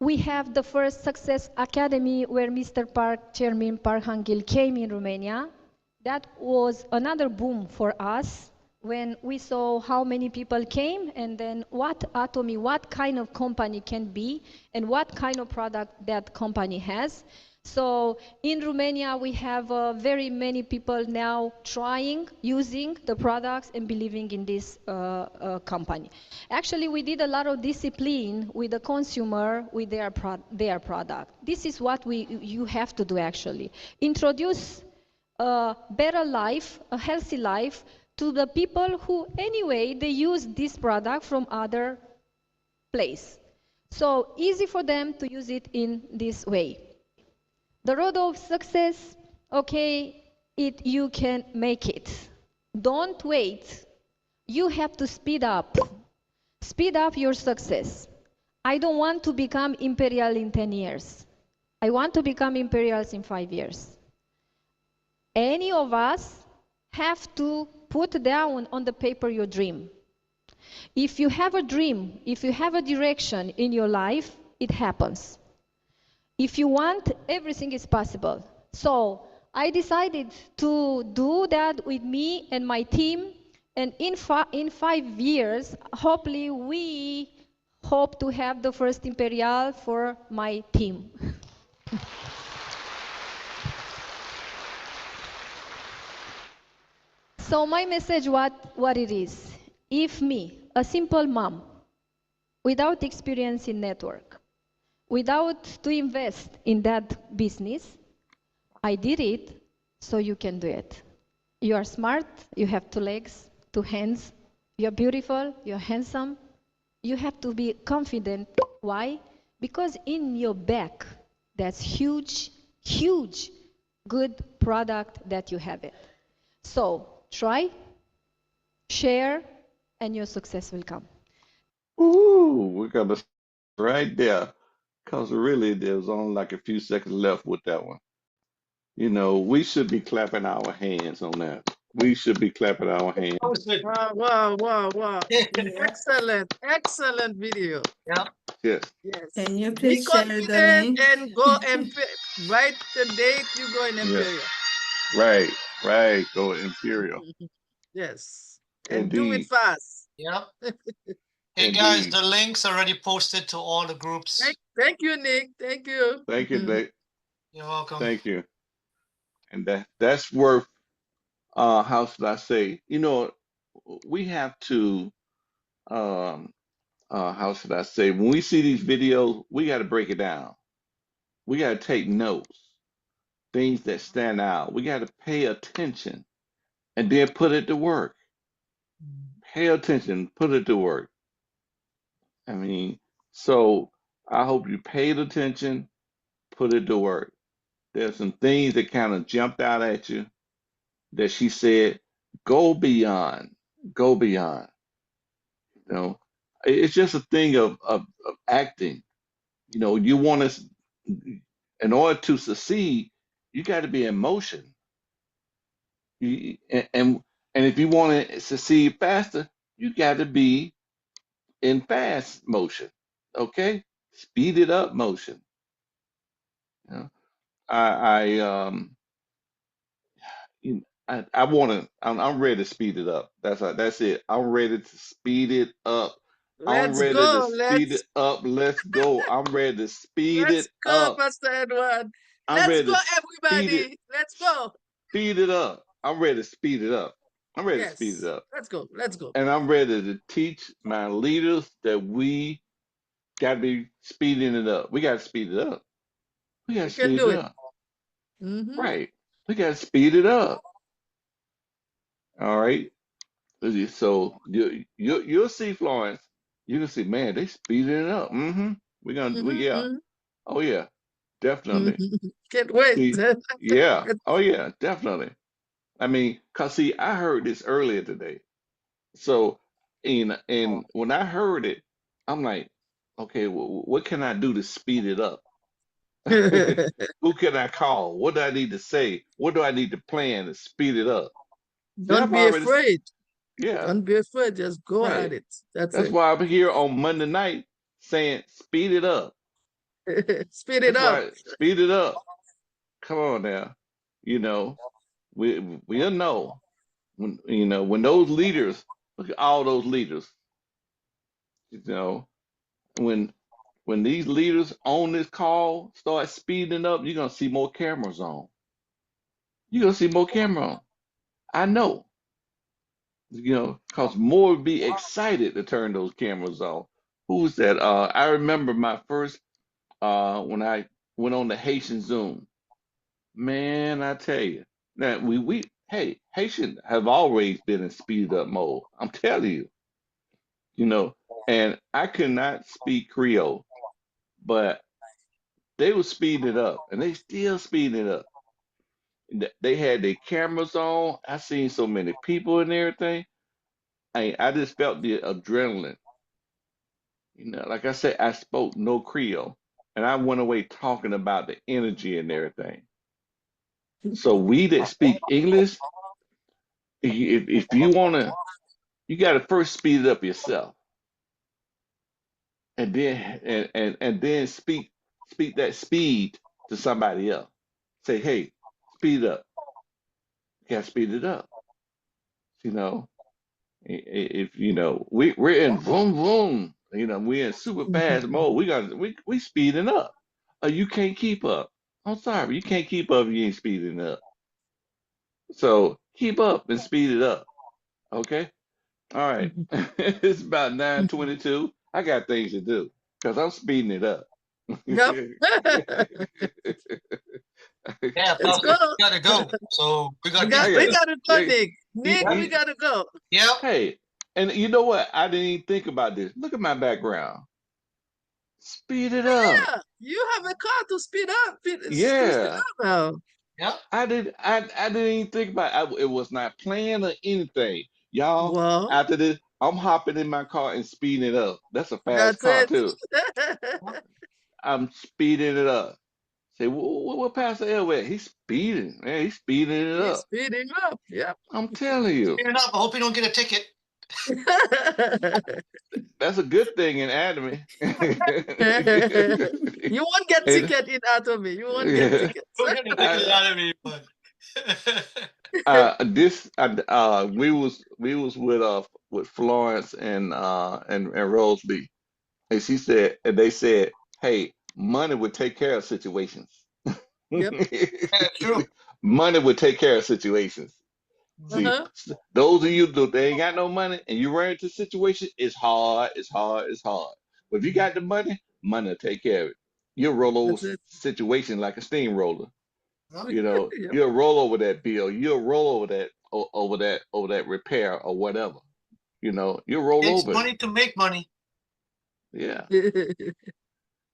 we have the first Success Academy where Mr. Chairman Parhangil came in Romania. That was another boom for us when we saw how many people came and then what Atomy, what kind of company can be and what kind of product that company has. So in Romania, we have very many people now trying, using the products and believing in this company. Actually, we did a lot of discipline with the consumer with their product. This is what you have to do actually. Introduce a better life, a healthy life to the people who anyway, they use this product from other place. So easy for them to use it in this way. The road of success, okay, you can make it. Don't wait. You have to speed up. Speed up your success. I don't want to become imperial in 10 years. I want to become imperials in 5 years. Any of us have to put down on the paper your dream. If you have a dream, if you have a direction in your life, it happens. If you want, everything is possible. So I decided to do that with me and my team. And in 5 years, hopefully we hope to have the first Imperial for my team. So my message, what it is. If me, a simple mom, without experience in network, without to invest in that business, I did it, so you can do it. You are smart, you have 2 legs, 2 hands, you're beautiful, you're handsome. You have to be confident. Why? Because in your back, that's huge, huge, good product that you have it. So try, share, and your success will come. Ooh, we're gonna stop right there, because really there's only like a few seconds left with that one. You know, we should be clapping our hands on that. We should be clapping our hands. That was good. Wow. Yeah. Excellent video. Yeah. Yes. Yes. Can you Be please share the confident link? and go and write the date you go in Yes. Imperial. Right. Go Imperial. Yes. And do it Indeed. fast. Yeah. Hey guys, Indeed. the links already posted to all the groups. Thank you, Nick. Thank you. Thank you, Nick. You're welcome. Thank you. And that's worth how should I say, we have to how should I say, when we see these videos, we got to break it down. We got to take notes, things that stand out. We got to pay attention and then put it to work. Pay attention, put it to work. I mean, so I hope you paid attention, put it to work. There's some things that kind of jumped out at you that she said, go beyond, go beyond. You know, it's just a thing of acting. You know, you want to, in order to succeed, you got to be in motion. You, and if you want to succeed faster, you got to be in fast motion. Okay, speed it up motion. You know, I I want to. I'm ready to speed it up. That's it. I'm ready to speed it up. I'm Let's ready to go. speed it up. Let's go. I'm ready to speed Let's it go, up. Pastor Edward. I'm Let's ready go, to everybody. Let's go. speed it up. I'm ready to speed it up. I'm ready to speed it Yes. up. Let's go. Let's go. And I'm ready to teach my leaders that we got to be speeding it up. We got to speed it up. We got to We can speed do it it. up. Mm-hmm. Right. We got to speed it up. All right. So you'll see, Florence. You can see, man, they speeding it up. Yeah. Mm-hmm. Oh yeah, definitely. Mm-hmm. Can't wait. See, yeah. Oh yeah, definitely. I mean, cause see, I heard this earlier today. So, and when I heard it, I'm like, okay, what can I do to speed it up? Who can I call? What do I need to say? What do I need to plan to speed it up? See, Don't I've be already, afraid. yeah, Don't be afraid. Just go at right. it. That's That's it. why I'm here on Monday night saying speed it up. Speed it That's up. why speed it up. Come on now. You know, we'll know when those leaders, look at all those leaders, you know, when when these leaders on this call start speeding up, you're gonna see more cameras on. You're gonna see more camera on. I know, because more would be excited to turn those cameras on. Who's that? I remember my first when I went on the Haitian Zoom. Man, I tell you, now hey, Haitian have always been in speed up mode. I'm telling you, and I could not speak Creole, but they were speeding it up, and they still speeding it up. They had their cameras on. I seen so many people and everything. I just felt the adrenaline. Like I said, I spoke no Creole, and I went away talking about the energy and everything. So we that speak English, if you wanna, you got to first speed it up yourself, and then and then speak that speed to somebody else. Say, hey, speed it up. You got to speed it up. You know, if we're in vroom vroom, we're in super fast mode. We speeding up. You can't keep up. I'm sorry, you can't keep up if you ain't speeding up. So keep up and speed it up. Okay. All right. It's about 9:22. I got things to do because I'm speeding it up. Yep. Yeah, Let's Pastor, go. we gotta go. So we We got got I we got gotta go, yeah, Nick. he, Nick, we he, gotta go. yeah. hey, and you know what? I didn't even think about this. Look at my background. Speed it up. Yeah, you have a car to speed up. Speed Yeah. up now. Yeah. I didn't even think about it. It was not planned or anything. Y'all, Well, after this, I'm hopping in my car and speeding it up. That's a fast that's car it. too. I'm speeding it up. Say, what Pastor Elway? He's speeding, man. He's speeding it He's up. speeding up. Yep. I'm telling you, Fair enough. I hope you don't get a ticket. that's a good thing in anime. You won't get And, ticket in Atomy. You won't get tickets. Don't get a ticket I, out of me, but we was with Florence and Rosalie, and they said, hey, money would take care of situations. Yep. yeah, true. Money would take care of situations. See, Uh-huh. those of you that they ain't got no money and you run into a situation, it's hard, it's hard, it's hard. But if you got the money, money will take care of it. You'll roll over That's it. situation like a steamroller. Yeah. Yep. You'll roll over that bill. You'll roll over that repair or whatever. You'll roll Takes over it. money to make money. Yeah.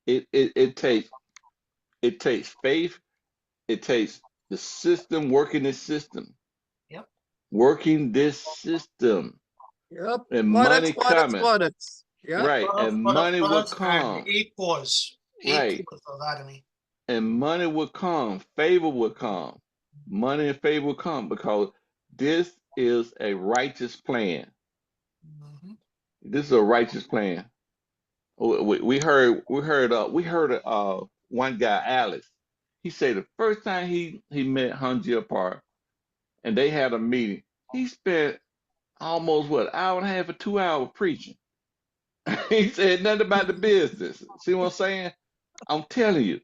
It takes faith. It takes the system working this system, Yep. working this system, Yep. and Products, money products, coming. products. Yep. Right. And money will And come. eight pause. Eight Right. pause of Academy. And money will come. Favor will come. Money and favor will come because this is a righteous plan. Mhm. This is a righteous plan. We heard one guy, Alex. He said the first time he met Hanji Park and they had a meeting, he spent almost hour and a half or 2 hours preaching. He said nothing about the business. See what I'm saying? I'm telling you.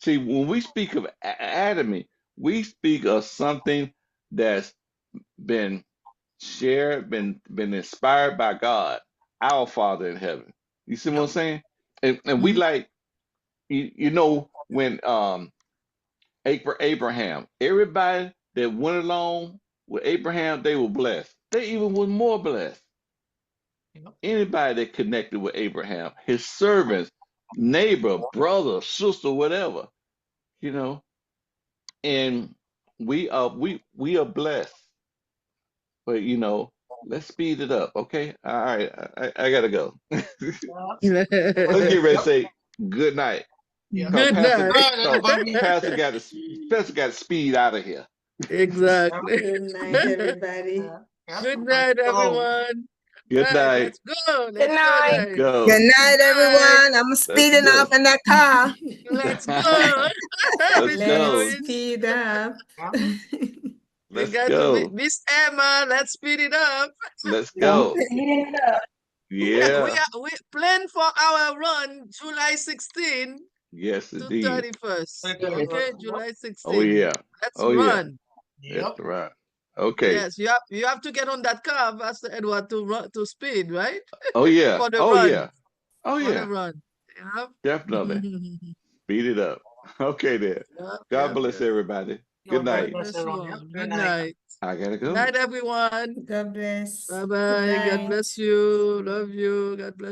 See, when we speak of Academy, we speak of something that's been shared, been inspired by God, our Father in heaven. You see what I'm Yep. saying? And we Mhm. like, when Abraham, everybody that went along with Abraham, they were blessed. They even was more blessed. Yep. Anybody that connected with Abraham, his servants, neighbor, brother, sister, whatever, you know, and we are blessed. But let's speed it up, okay? All right, I gotta go. Let's get ready to Yep. say good night. Yep. Cause Good Pastor, night. All right, cause everybody. Pastor got to speed out of here. Yep. Exactly. Good night, everybody. Yep. Good I'm night, gonna go. everyone. Good Right, night. let's go. Good Let's go, night. Let's guys. go. Good night, Night. everyone. I'm Let's speeding go. off in that car. Let's go. Let's Miss Let's go. Louise. speed up. Yeah. We Let's got to be go. Miss Emma. Let's speed it up. Let's I'm go. speeding it up. Yeah. We plan for our run July 16 Yes, to indeed. 31st. Okay, July 16. Oh yeah. Let's Oh yeah. run. That's Yep. right. Okay. Yes, you have to get on that car, Pastor Edward, to run to speed, right? Oh yeah. For the Oh run. yeah. Oh For the yeah. run. Yep. Definitely. Speed it up. Okay then. Yep, God yep, bless yep. everybody. God Good God night. bless bless you everyone. all. Yep. Good Good night. night. I gotta Good go. night, everyone. God bless. Good Bye-bye. God night. bless you. Love you. God bless.